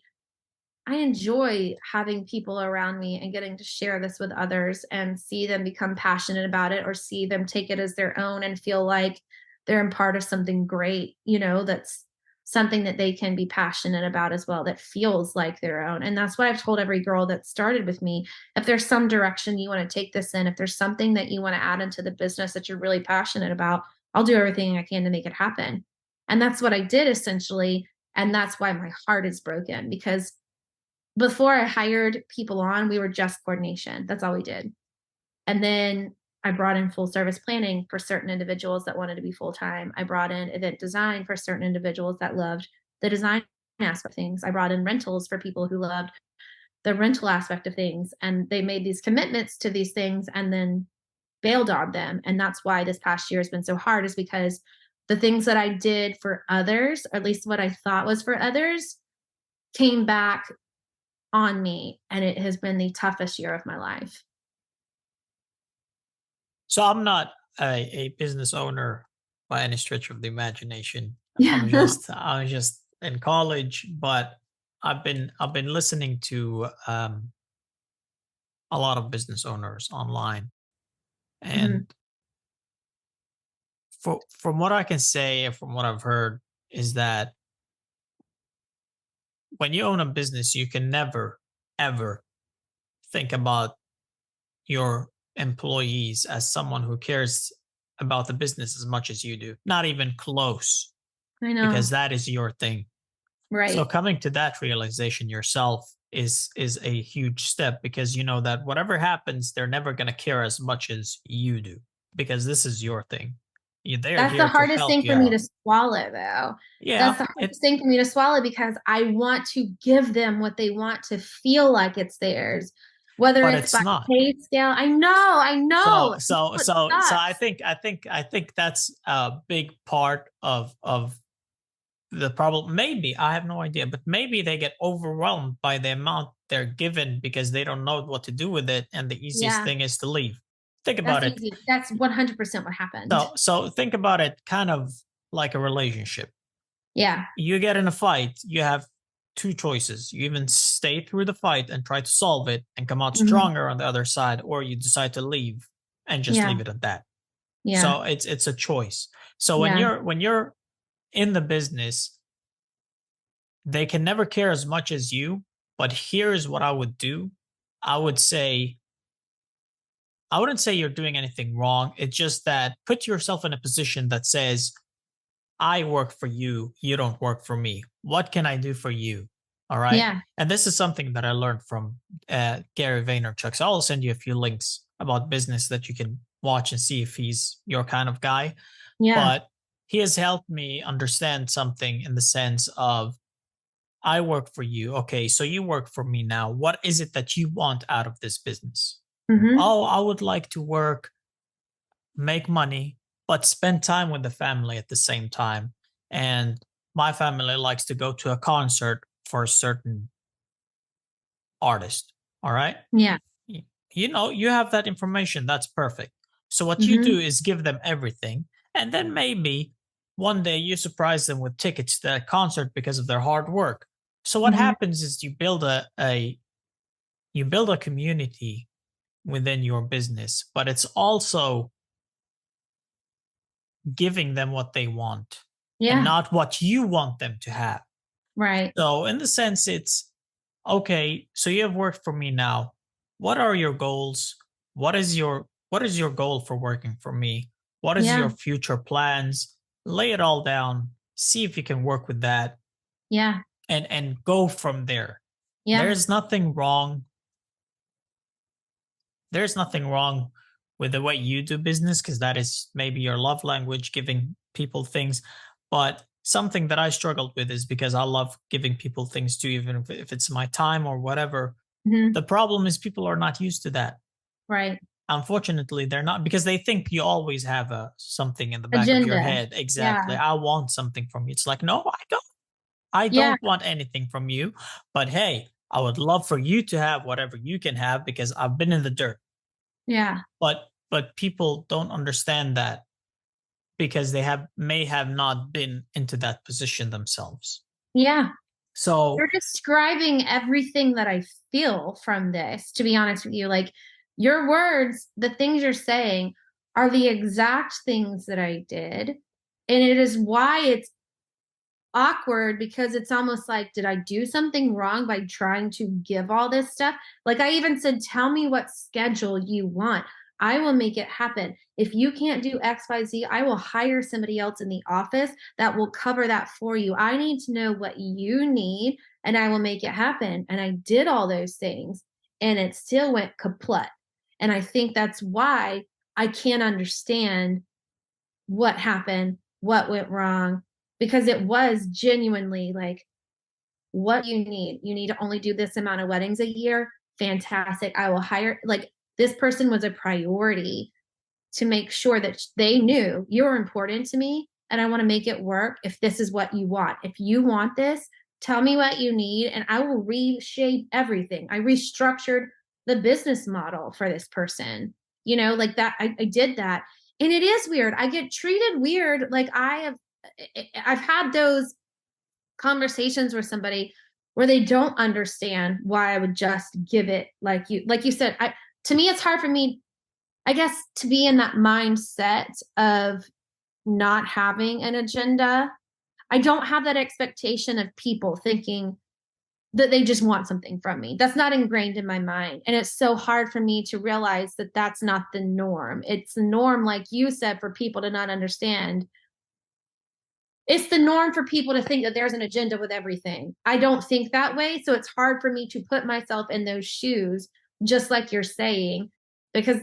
having people around me and getting to share this with others and see them become passionate about it, or see them take it as their own and feel like they're in part of something great, that's something that they can be passionate about as well, that feels like their own. And that's what I've told every girl that started with me. If there's some direction you want to take this in, if there's something that you want to add into the business that you're really passionate about, I'll do everything I can to make it happen. And that's what I did essentially. And that's why my heart is broken, because before I hired people on, we were just coordination. That's all we did. And then I brought in full service planning for certain individuals that wanted to be full time. I brought in event design for certain individuals that loved the design aspect of things. I brought in rentals for people who loved the rental aspect of things. And they made these commitments to these things and then bailed on them. And that's why this past year has been so hard, is because the things that I did for others, or at least what I thought was for others, came back on me, and it has been the toughest year of my life. So I'm not a business owner by any stretch of the imagination. Yeah. I was just in college, but I've been listening to a lot of business owners online, Mhm. and from what I can say and from what I've heard is that when you own a business, you can never ever think about your employees as someone who cares about the business as much as you do. Not even close, I because know. that is your thing. So Right. coming to that realization yourself is a huge step, because you know that whatever happens, they're never going to care as much as you do. because this is your thing. They're That's the here to hardest help thing you for me out. to swallow, though. That's Yeah, the hardest thing for me to swallow because I want to give them what they want to feel like it's theirs, whether but it's it's by not. pay scale. I know. So That's so what so so I sucks. think I think I think that's a big part of the problem. Maybe I have no idea, but maybe they get overwhelmed by the amount they're given because they don't know what to do with it, and the easiest Yeah, thing is to leave. Think about that's it. easy. That's 100% what happened. So think about it kind of like a relationship. Yeah. You get in a fight, you have two choices. You even stay through the fight and try to solve it and come out Mhm. stronger on the other side, or you decide to leave and just Yeah. leave it at that. Yeah. So it's a choice. So Yeah. when you're in the business, they can never care as much as you. But here's what I would do. I would say I wouldn't say you're doing anything wrong. It's just that put yourself in a position that says, I work for you. You don't work for me. What can I do for you? All right. Yeah. And this is something that I learned from Gary Vaynerchuk. So I'll send you a few links about business that you can watch and see if he's your kind of guy. Yeah. But he has helped me understand something in the sense of I work for you. Okay. So you work for me now. What is it that you want out of this business? Mhm. Oh, I would like to work, make money, but spend time with the family at the same time. And my family likes to go to a concert for a certain artist. All right. Yeah. You know, you have that information. That's perfect. So what you do Mhm. is give them everything. And then maybe one day you surprise them with tickets to that concert because of their hard work. So what Mhm. happens is you build a community within your business, but it's also giving them what they want and Yeah. not what you want them to have. Right. So, in the sense, it's okay. So you have worked for me now. What are your goals? What is your goal for working for me? What is Yeah. your future plans? Lay it all down. See if you can work with that, Yeah. and go from there. Yeah. There's nothing wrong there's nothing wrong with the way you do business because that is maybe your love language, giving people things. But something that I struggled with is because I love giving people things too, even if it's my time or whatever. Mhm. The problem is people are not used to that. Right. Unfortunately, they're not because they think you always have a something in the back of your Agenda. head. Exactly. Yeah. I want something from you. It's like, no, I don't. I Yeah. don't want anything from you. But hey, I would love for you to have whatever you can have because I've been in the dirt. Yeah. But people don't understand that because they have not been into that position themselves. Yeah. So You're describing everything that I feel from this, to be honest with you. Like your words, the things you're saying are the exact things that I did. And it is why it's awkward because it's almost like, did I do something wrong by trying to give all this stuff? Like I even said, tell me what schedule you want. I will make it happen. If you can't do XYZ, I will hire somebody else in the office that will cover that for you. I need to know what you need and I will make it happen. And I did all those things and it still went kaput. And I think that's why I can't understand what happened, what went wrong, because it was genuinely like, what you need. You need to only do this amount of weddings a year. Fantastic. I will hire, like, this person was a priority to make sure that they knew you're important to me and I want to make it work if this is what you want. If you want this, tell me what you need and I will reshape everything. I restructured the business model for this person. Like that. I did that. And it is weird. I get treated weird. Like I've had those conversations with somebody where they don't understand why I would just give it like you said. To me, it's hard for me, I guess, to be in that mindset of not having an agenda. I don't have that expectation of people thinking that they just want something from me. That's not ingrained in my mind. And it's so hard for me to realize that that's not the norm. It's the norm, like you said, for people to not understand. It's the norm for people to think that there's an agenda with everything. I don't think that way. So it's hard for me to put myself in those shoes, just like you're saying, because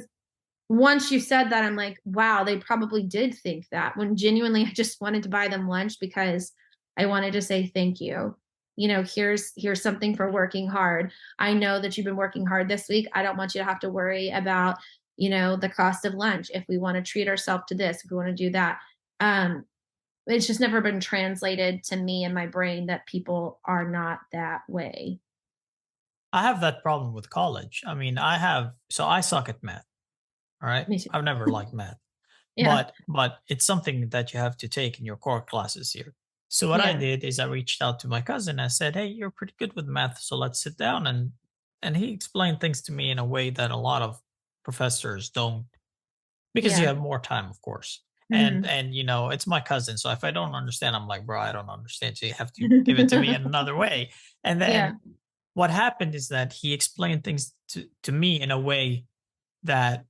once you said that, I'm like, wow, they probably did think that, when genuinely I just wanted to buy them lunch because I wanted to say thank you. Here's something for working hard. I know that you've been working hard this week. I don't want you to have to worry about, the cost of lunch. If we want to treat ourselves to this, if we want to do that. Um, it's just never been translated to me in my brain that people are not that way. I have that problem with college. I mean, I suck at math. All right. Me too. I've never liked math, Yeah. but it's something that you have to take in your core classes here. So what I Yeah. did is I reached out to my cousin. I said, "Hey, you're pretty good with math, so let's sit down." And he explained things to me in a way that a lot of professors don't, because you Yeah. have more time, of course. Mhm. And it's my cousin, so if I don't understand, I'm like, bro, I don't understand. So you have to give it to me in another way. And Yeah. then what happened is that he explained things to me in a way that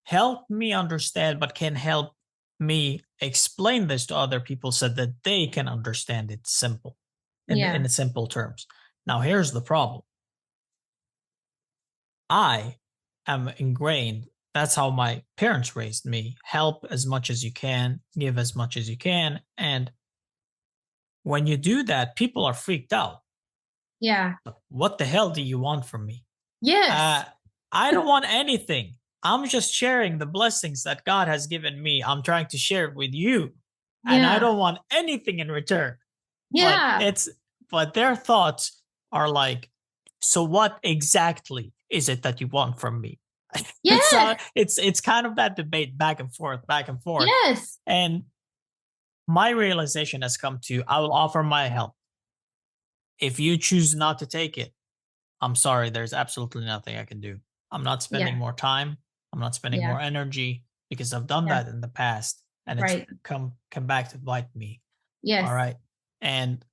helped me understand, but can help me explain this to other people so that they can understand it simple, in Yeah. the simple terms. Now, here's the problem. I am ingrained. That's how my parents raised me. Help as much as you can, give as much as you can. And when you do that, people are freaked out. Yeah. What the hell do you want from me? Uh, Yes. I don't want anything. I'm just sharing the blessings that God has given me. I'm trying to share it with you. And I Yeah. don't want anything in return. But Yeah. their thoughts are like, so what exactly is it that you want from me? Yes. It's kind of that debate back and forth, back and forth. Yes. And my realization has come to, I will offer my help. If you choose not to take it, I'm sorry, there's absolutely nothing I can do. I'm not spending Yeah. more time. I'm not spending Yeah. more energy because I've done Yeah. that in the past and it's Right. come back to bite me. All Yes. right. And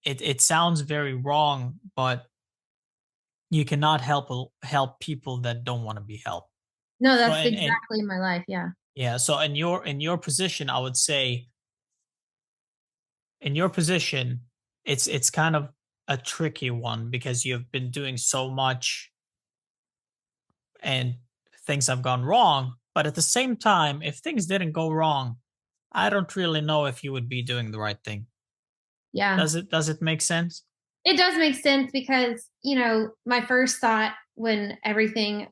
it sounds very wrong, but you cannot help people that don't want to be helped. No, So that's and exactly my life. Yeah. yeah, so in your position, I would say in your position, it's kind of a tricky one because you've been doing so much and things have gone wrong. But at the same time, if things didn't go wrong, I don't really know if you would be doing the right thing. Yeah. Does it make sense? It does make sense because, my first thought when everything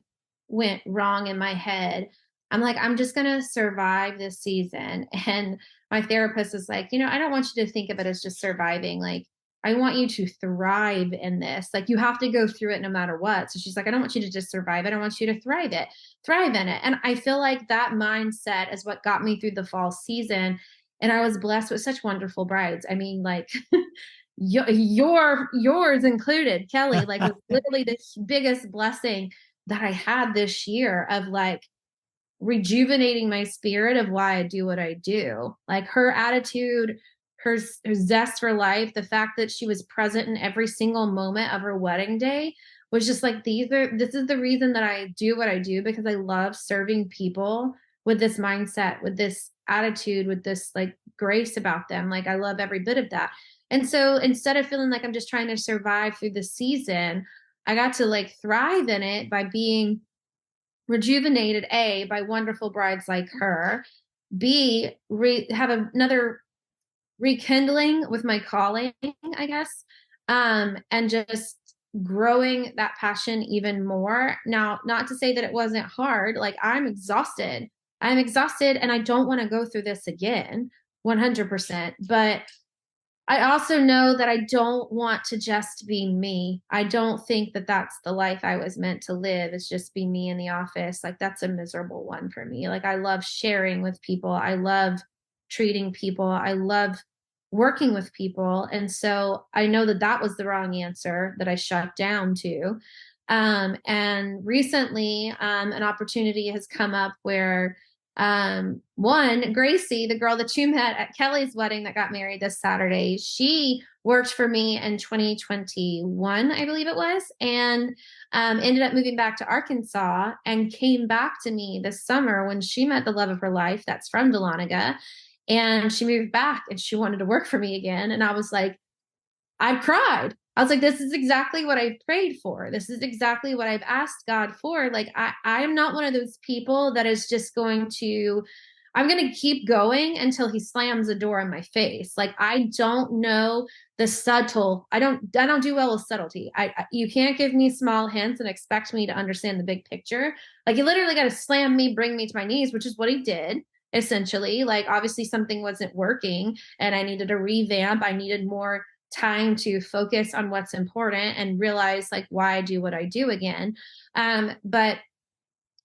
went wrong in my head, I'm like, I'm just going to survive this season. And my therapist is like, I don't want you to think of it as just surviving. Like, I want you to thrive in this. Like, you have to go through it no matter what. So she's like, I don't want you to just survive it. I want you to thrive in it. And I feel like that mindset is what got me through the fall season. And I was blessed with such wonderful brides. I mean, like, yours included, Kelly, like, was literally the biggest blessing that I had this year of like rejuvenating my spirit of why I do what I do. Like her attitude, her zest for life, the fact that she was present in every single moment of her wedding day was just like, this is the reason that I do what I do, because I love serving people with this mindset, with this attitude, with this like grace about them. Like I love every bit of that. And so instead of feeling like I'm just trying to survive through the season, I got to like thrive in it by being rejuvenated, A, by wonderful brides like her, B, have another rekindling with my calling, I guess, and just growing that passion even more. Now, not to say that it wasn't hard, like I'm exhausted and I don't want to go through this again 100%, but I also know that I don't want to just be me. I don't think that that's the life I was meant to live, is just be me in the office. Like that's a miserable one for me. Like I love sharing with people. I love treating people. I love working with people. And so I know that that was the wrong answer that I shut down to. And recently, an opportunity has come up where one, Gracie, the girl that you met at Kelly's wedding that got married this Saturday, she worked for me in 2021, I believe it was, and ended up moving back to Arkansas and came back to me this summer when she met the love of her life that's from Dahlonega. And she moved back and she wanted to work for me again. And I was like, I cried. I was like, this is exactly what I've prayed for. This is exactly what I've asked God for. Like, I'm not one of those people that is just going to, I'm going to keep going until he slams a door in my face. Like, I don't know the subtle, I don't do well with subtlety. You can't give me small hints and expect me to understand the big picture. Like, you literally got to slam me, bring me to my knees, which is what he did. Essentially, like, obviously something wasn't working and I needed a revamp. I needed more time to focus on what's important and realize like why I do what I do again. But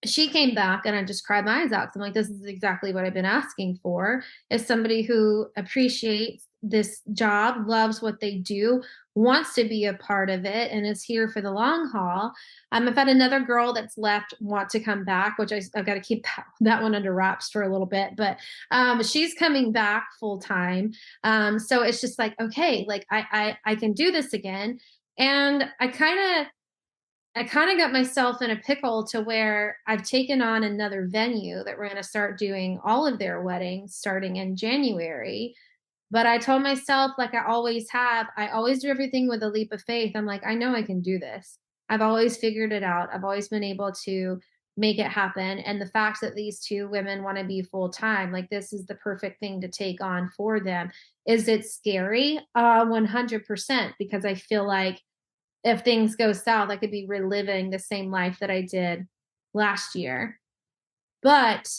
she came back and I just cried my eyes out. I'm like, this is exactly what I've been asking for, is somebody who appreciates this job, loves what they do, wants to be a part of it, and is here for the long haul. I've had another girl that's left want to come back, which I've got to keep that one under wraps for a little bit, but she's coming back full time. So it's just like, okay, like I can do this again. And I kind of got myself in a pickle to where I've taken on another venue that we're going to start doing all of their weddings starting in January. But I told myself, like I always have, I always do everything with a leap of faith. I'm like, I know I can do this. I've always figured it out. I've always been able to make it happen. And the fact that these two women want to be full time, like this is the perfect thing to take on for them. Is it scary? 100%, because I feel like if things go south, I could be reliving the same life that I did last year. But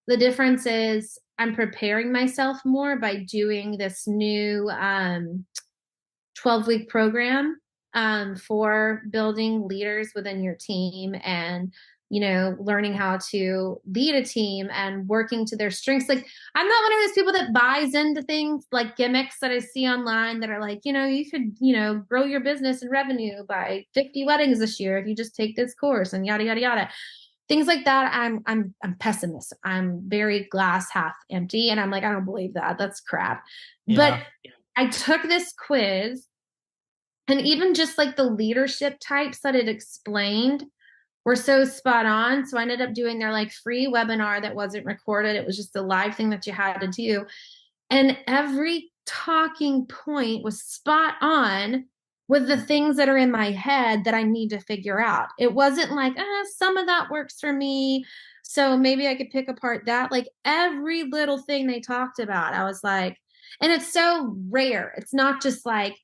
the difference is I'm preparing myself more by doing this new 12-week program for building leaders within your team and learning how to lead a team and working to their strengths. Like, I'm not one of those people that buys into things like gimmicks that I see online that are like, you could, grow your business and revenue by 50 weddings this year if you just take this course and yada, yada, yada. Things like that. I'm pessimist. I'm very glass half empty. And I'm like, I don't believe that. That's crap. Yeah. But I took this quiz, and even just like the leadership types that it explained were so spot on. So I ended up doing their like free webinar that wasn't recorded. It was just a live thing that you had to do. And every talking point was spot on with the things that are in my head that I need to figure out. It wasn't like, some of that works for me, so maybe I could pick apart that. Like every little thing they talked about, I was like, and it's so rare. It's not just like,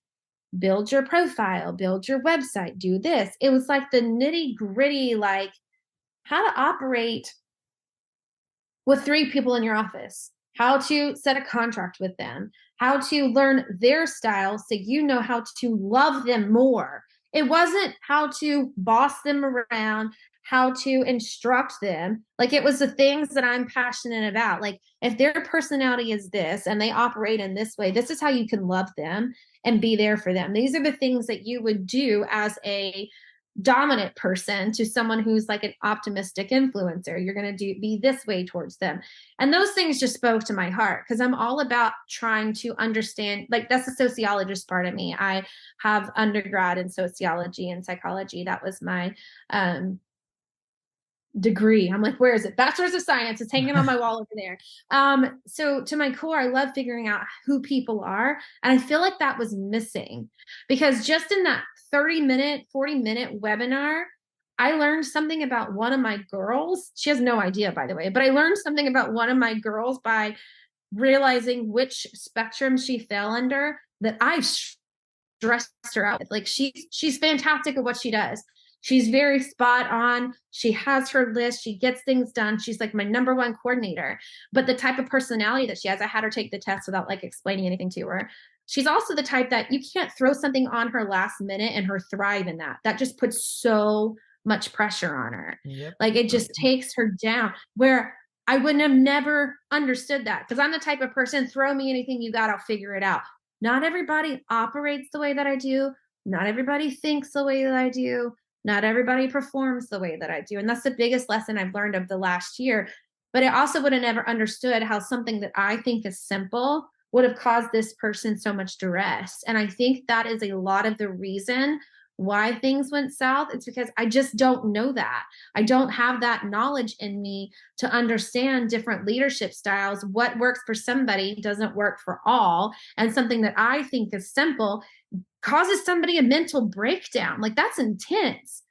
build your profile, build your website, do this. It was like the nitty gritty, like how to operate with 3 people in your office, how to set a contract with them, how to learn their style so you know how to love them more. It wasn't how to boss them around, how to instruct them. Like, it was the things that I'm passionate about. Like, if their personality is this and they operate in this way, this is how you can love them and be there for them. These are the things that you would do as a dominant person to someone who's like an optimistic influencer. You're going to be this way towards them. And those things just spoke to my heart, because I'm all about trying to understand, like, that's the sociologist part of me. I have undergrad in sociology and psychology. That was my degree. I'm like, where is it? Bachelor's of Science. It's hanging on my wall over there. So to my core, I love figuring out who people are. And I feel like that was missing, because just in that 30-minute, 40-minute webinar, I learned something about one of my girls. She has no idea, by the way, but I learned something about one of my girls by realizing which spectrum she fell under, that I stressed her out with. Like, she's fantastic at what she does. She's very spot on. She has her list. She gets things done. She's like my number one coordinator. But the type of personality that she has, I had her take the test without like explaining anything to her. She's also the type that you can't throw something on her last minute and her thrive in that. That just puts so much pressure on her. Yep. Like, it just takes her down, where I wouldn't have never understood that, because I'm the type of person, throw me anything you got, I'll figure it out. Not everybody operates the way that I do. Not everybody thinks the way that I do. Not everybody performs the way that I do. And that's the biggest lesson I've learned of the last year. But I also would have never understood how something that I think is simple would have caused this person so much duress. And I think that is a lot of the reason why things went south, it's because I just don't know that. I don't have that knowledge in me to understand different leadership styles. What works for somebody doesn't work for all. And something that I think is simple causes somebody a mental breakdown. Like, that's intense.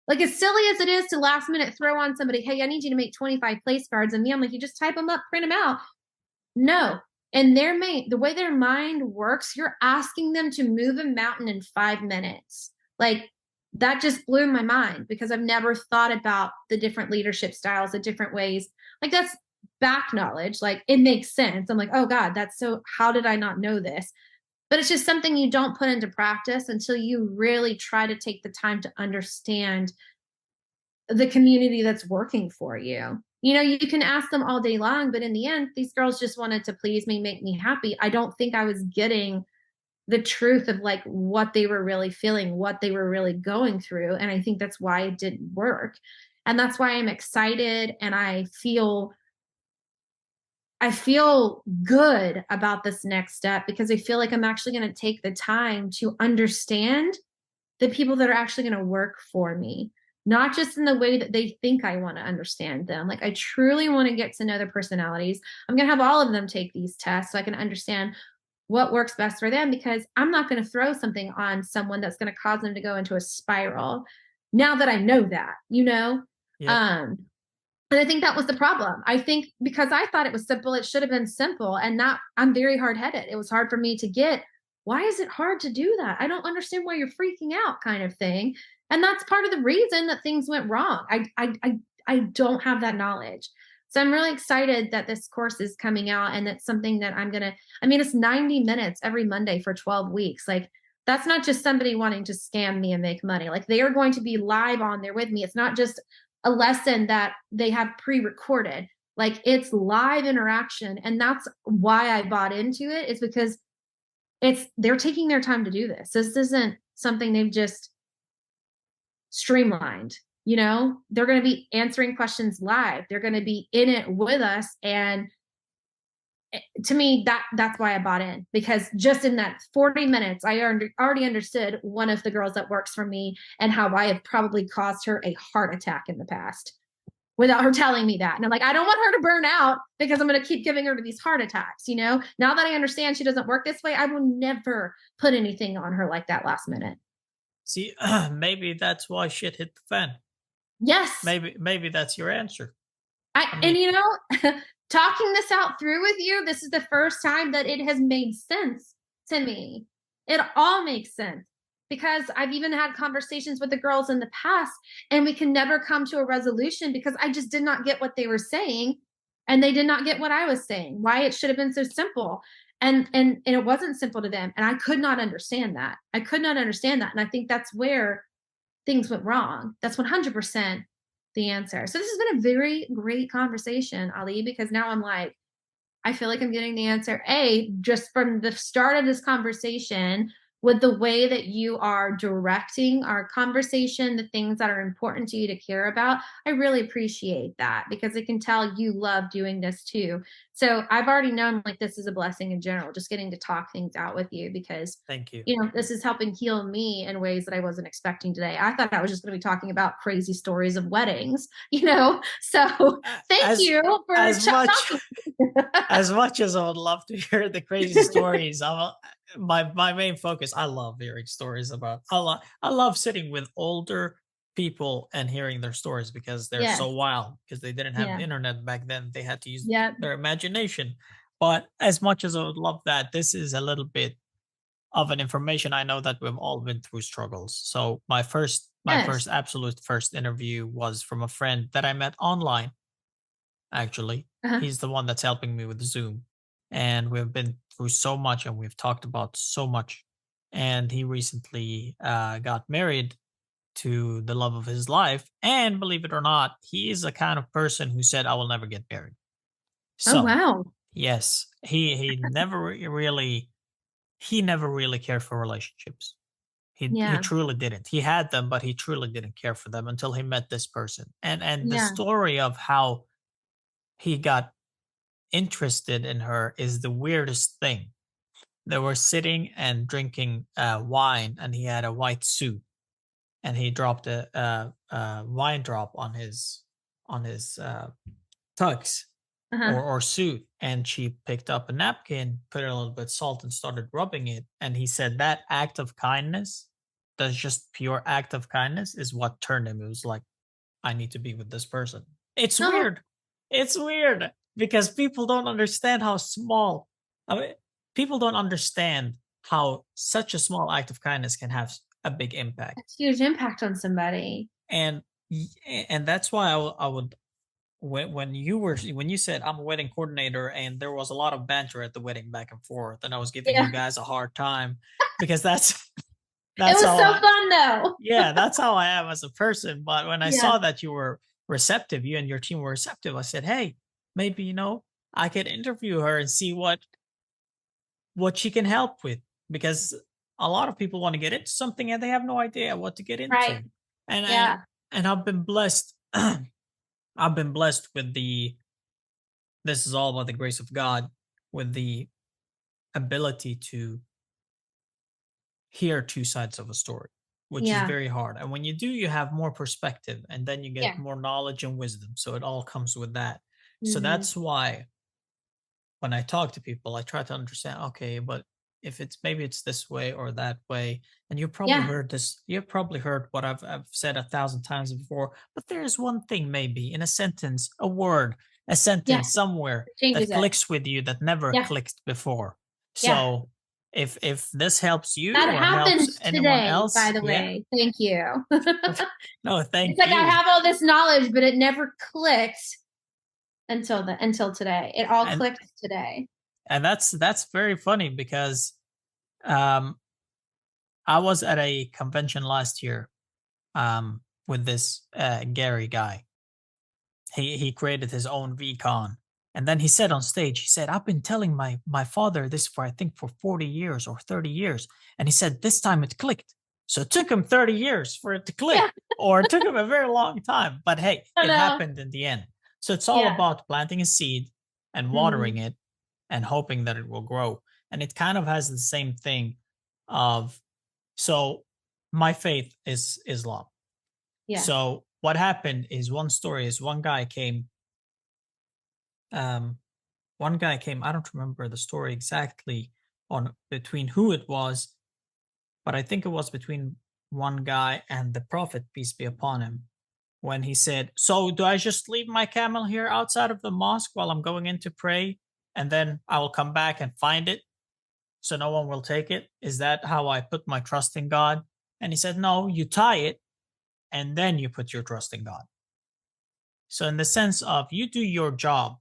Like, as silly as it is to last minute throw on somebody, hey, I need you to make 25 place cards. And me, I'm like, you just type them up, print them out. No. And the way their mind works, you're asking them to move a mountain in 5 minutes. Like, that just blew my mind because I've never thought about the different leadership styles, the different ways. Like, that's back knowledge. Like, it makes sense. I'm like, oh God, how did I not know this? But it's just something you don't put into practice until you really try to take the time to understand the community that's working for you. You know, you can ask them all day long, but in the end, these girls just wanted to please me, make me happy. I don't think I was getting the truth of like what they were really feeling, what they were really going through. And I think that's why it didn't work. And that's why I'm excited and I feel good about this next step because I feel like I'm actually going to take the time to understand the people that are actually going to work for me, not just in the way that they think I want to understand them. Like, I truly want to get to know their personalities. I'm going to have all of them take these tests so I can understand what works best for them, because I'm not going to throw something on someone that's going to cause them to go into a spiral now that I know that, you know? Yep. And I think that was the problem. I think because I thought it was simple, it should have been simple. And not, I'm very hard headed. It was hard for me to get, why is it hard to do that? I don't understand why you're freaking out, kind of thing. And that's part of the reason that things went wrong. I don't have that knowledge. So I'm really excited that this course is coming out, and that's something that I mean, it's 90 minutes every Monday for 12 weeks. Like, that's not just somebody wanting to scam me and make money. Like, they are going to be live on there with me. It's not just a lesson that they have pre-recorded. Like, it's live interaction. And that's why I bought into it, is because they're taking their time to do this. This isn't something they've just streamlined. You know, they're going to be answering questions live. They're going to be in it with us. And to me, that's why I bought in, because just in that 40 minutes, I already understood one of the girls that works for me and how I have probably caused her a heart attack in the past without her telling me that. And I'm like, I don't want her to burn out because I'm going to keep giving her to these heart attacks. You know, now that I understand she doesn't work this way, I will never put anything on her like that last minute. See, maybe that's why shit hit the fan. Yes. Maybe that's your answer. I And mean, you know, talking this out through with you, this is the first time that it has made sense to me. It all makes sense because I've even had conversations with the girls in the past, and we can never come to a resolution because I just did not get what they were saying, and they did not get what I was saying, why it should have been so simple. And it wasn't simple to them. And I could not understand that. I could not understand that. And I think that's where things went wrong. That's 100% the answer. So this has been a very great conversation, Ali, because now I'm like, I feel like I'm getting the answer. Just from the start of this conversation, with the way that you are directing our conversation, the things that are important to you to care about, I really appreciate that because I can tell you love doing this too. So I've already known like this is a blessing in general, just getting to talk things out with you because thank you. you know, this is helping heal me in ways that I wasn't expecting today. I thought I was just going to be talking about crazy stories of weddings, you know? So thank As you for as much talking. as much as I would love to hear the crazy stories, my main focus. I love hearing stories about. I love sitting with older people and hearing their stories because they're Yes. so wild. Because they didn't have Yeah. internet back then, they had to use Yep. their imagination. But as much as I would love that, this is a little bit of an information. I know that we've all been through struggles. So my Yes. absolute first interview was from a friend that I met online. Actually, Uh-huh. he's the one that's helping me with Zoom, and we've been through so much, and we've talked about so much. And he recently got married to the love of his life, and believe it or not, he is the kind of person who said, "I will never get married." Oh, So wow. yes, he never really cared for relationships. He Yeah. truly didn't. He had them, but he truly didn't care for them until he met this person. And the Yeah. story of how he got interested in her is the weirdest thing. They were sitting and drinking wine, and he had a white suit. and he dropped a wine drop on his tux Uh-huh. or suit, and she picked up a napkin, put in a little bit of salt, and started rubbing it. And he said that act of kindness, that's just pure act of kindness, is what turned him. It was like, I need to be with this person. It's Oh, weird. It's weird because people don't understand how small. I mean, people don't understand how such a small act of kindness can have a big impact. that's a huge impact on somebody. And and that's why I would when you said I'm a wedding coordinator and there was a lot of banter at the wedding back and forth, and I was giving you Yeah. guys a hard time because that's It that's was how so I fun though. yeah, that's how I am as a person. But when I Yeah. saw that you were receptive, you and your team were receptive, I said, hey, maybe I could interview her and see what she can help with, because a lot of people want to get into something and they have no idea what to get Right. into. And Yeah. I've been blessed. I've been blessed with the this is all about the grace of God, with the ability to hear two sides of a story, which is Yeah. very hard. And when you do, you have more perspective and then you get Yeah. more knowledge and wisdom. So it all comes with that. So Hmm. that's why when I talk to people, I try to understand, okay, but if it's maybe it's this way or that way, and Yeah. you've probably heard what I've said 1,000 times before, but there's one thing maybe in a sentence, a word, a Yeah. sentence somewhere It changes that it. clicks with you that never Yeah. clicked before. Yeah. So if this helps you That or helps happened anyone today, by else, the yeah. way. Thank you. No, It's thank like I you. have all this knowledge, but it never clicked until today. It all And clicked today. that's very funny because um I was at a convention last year with this Gary guy. He created his own VCon, and then he said on stage, he said, "I've been telling my father this for I think for 40 years or 30 years," and he said this time it clicked. So it took him 30 years for it to Yeah. click, or it took him a very long time. But hey, I it know. happened in the end. So it's all Yeah. about planting a seed and watering Hmm. it and hoping that it will grow. And it kind of has the same thing of so my faith is Islam. Yeah. So what happened is one story is um one guy came, I don't remember the story exactly on between who it was, but I think it was between one guy and the prophet, peace be upon him, when he said, "So do I just leave my camel here outside of the mosque while I'm going in to pray and then I will come back and find it so no one will take it? Is that how I put my trust in God?" And he said, "No, you tie it and then you put your trust in God." So, in the sense of you do your job,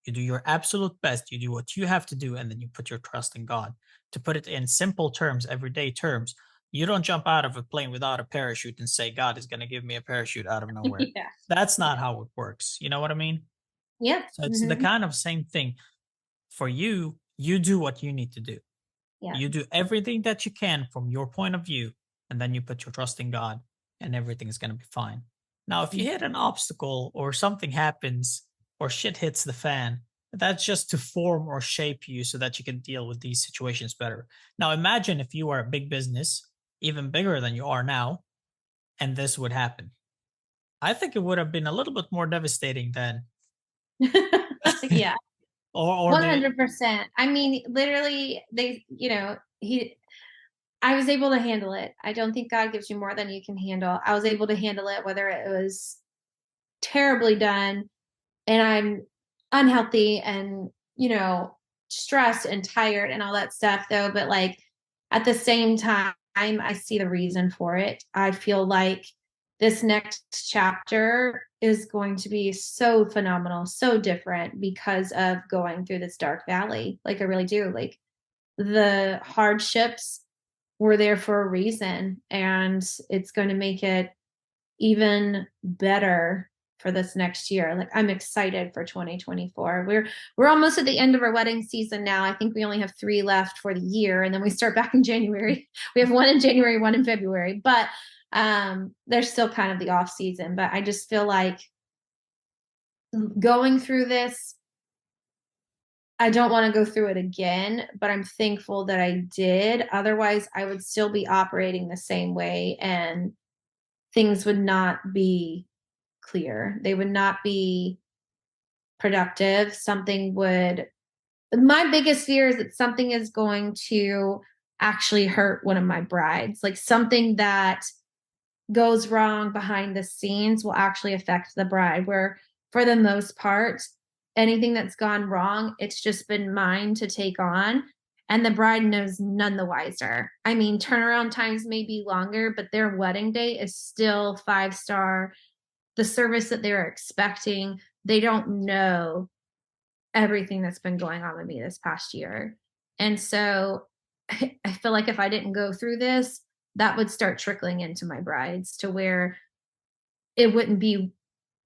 you do your absolute best, you do what you have to do, and then you put your trust in God. To put it in simple terms, everyday terms, you don't jump out of a plane without a parachute and say, God is going to give me a parachute out of nowhere. Yeah. That's not how it works. You know what I mean? Yeah. So, it's the Hmm. kind of same thing. For you, you do what you need to do. Yeah. You do everything that you can from your point of view, and then you put your trust in God, and everything is going to be fine. Now, if you hit an obstacle or something happens or shit hits the fan, that's just to form or shape you so that you can deal with these situations better. Now, imagine if you are a big business, even bigger than you are now, and this would happen. I think it would have been a little bit more devastating than, Yeah. or the 100%. I mean, literally, I was able to handle it. I don't think God gives you more than you can handle. I was able to handle it, whether it was terribly done and I'm unhealthy and, stressed and tired and all that stuff, though. But like at the same time, I see the reason for it. I feel like this next chapter is going to be so phenomenal, so different because of going through this dark valley. Like, I really do. Like, the hardships were there for a reason, and it's going to make it even better for this next year. Like, I'm excited for 2024. We're almost at the end of our wedding season now. I think we only have 3 left for the year, and then we start back in January. We have one in January, one in February, but there's still kind of the off season. But I just feel like going through this, I don't want to go through it again, but I'm thankful that I did. Otherwise, I would still be operating the same way and things would not be clear. They would not be productive. Something would My biggest fear is that something is going to actually hurt one of my brides. Like something that goes wrong behind the scenes will actually affect the bride, where for the most part, anything that's gone wrong, it's just been mine to take on. And the bride knows none the wiser. I mean, turnaround times may be longer, but their wedding day is still 5 star. The service that they're expecting, they don't know everything that's been going on with me this past year. And so I feel like if I didn't go through this, that would start trickling into my brides to where it wouldn't be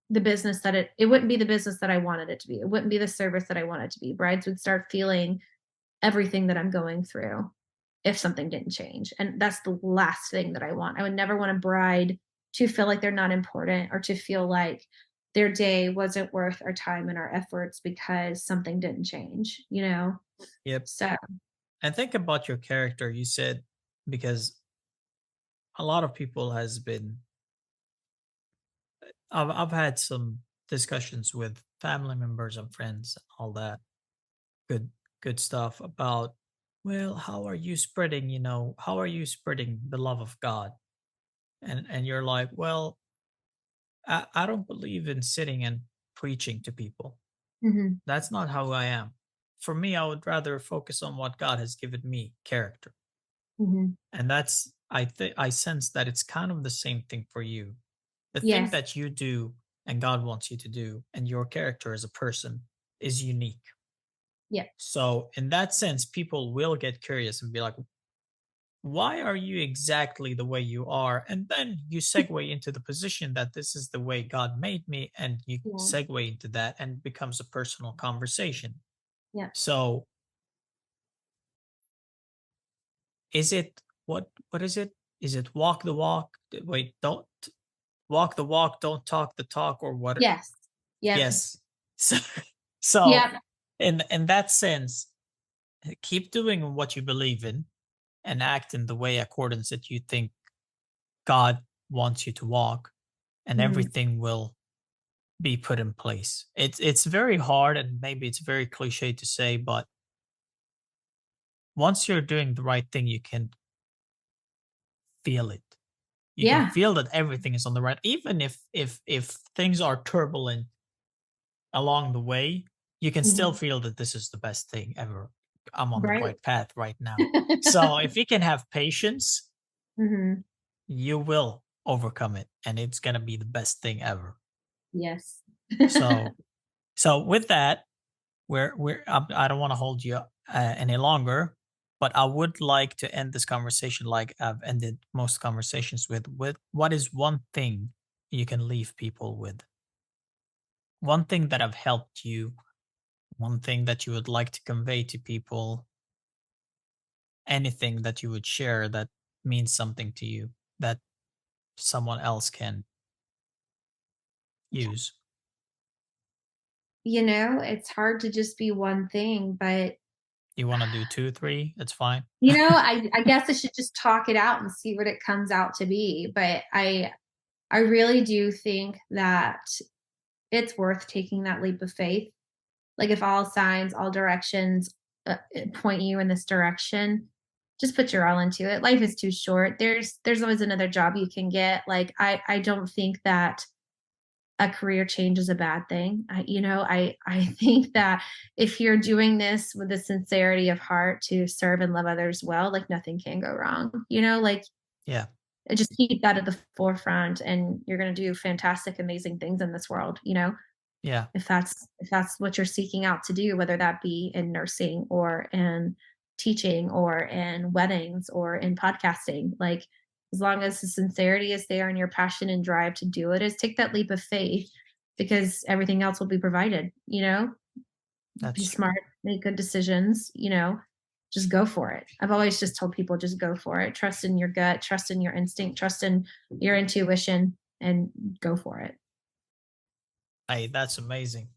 it wouldn't be the business that I wanted it to be. It wouldn't be the service that I wanted to be. Brides would start feeling everything that I'm going through if something didn't change. And that's the last thing that I want. I would never want a bride to feel like they're not important or to feel like their day wasn't worth our time and our efforts because something didn't change, you know? Yep. So, And think about your character. You said because a lot of people has been I've had some discussions with family members and friends and all that good good stuff about, well, how are you spreading, how are you spreading the love of God? And you're like, well, I don't believe in sitting and preaching to people. mhm, That's not how I am. For me, I would rather focus on what God has given me, character. mhm. And that's I sense that it's kind of the same thing for you. The thing Yes. that you do and God wants you to do and your character as a person is unique. Yeah. So in that sense, people will get curious and be like, why are you exactly the way you are? And then you segue into the position that this is the way God made me, and you Yeah. segue into that and it becomes a personal conversation. Yeah. So is it what is it? Is it walk the walk? Wait, don't walk the walk, don't talk the talk, or what? Yes. Yep. Yes. So, so Yep. in that sense, keep doing what you believe in and act in the way accordance that you think God wants you to walk, and Mhm. everything will be put in place. It's very hard and maybe it's very cliche to say, but once you're doing the right thing, you can feel it. You can Yeah. feel that everything is on the right, even if things are turbulent along the way, you can still Mhm. feel that this is the best thing ever. I'm on the Right. right path right now. So if you can have patience, Mhm. you will overcome it and it's going to be the best thing ever. Yes. So with that, I don't want to hold you any longer, but I would like to end this conversation like I've ended most conversations with what is one thing you can leave people with? One thing that have helped you, one thing that you would like to convey to people, anything that you would share that means something to you that someone else can use. It's hard to just be one thing, but You want to do two, three? It's fine. I guess I should just talk it out and see what it comes out to be. But I really do think that it's worth taking that leap of faith. Like if all signs, all directions point you in this direction, just put your all into it. Life is too short. There's always another job you can get. Like I don't think that a career change is a bad thing. I think that if you're doing this with the sincerity of heart to serve and love others well, like nothing can go wrong. Like Yeah. just keep that at the forefront and you're going to do fantastic amazing things in this world, Yeah. if that's what you're seeking out to do, whether that be in nursing or in teaching or in weddings or in podcasting. Like as long as the sincerity is there and your passion and drive to do it, is take that leap of faith because everything else will be provided. Be That's true. smart, make good decisions, just go for it. I've always just told people just go for it. Trust in your gut, trust in your instinct, trust in your intuition, and go for it. Hey, that's amazing.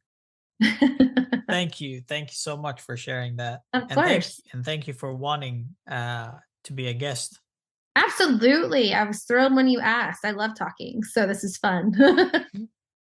Thank you. Thank you so much for sharing that. Of course. And thank you for wanting to be a guest Absolutely. I was thrilled when you asked. I love talking, so this is fun.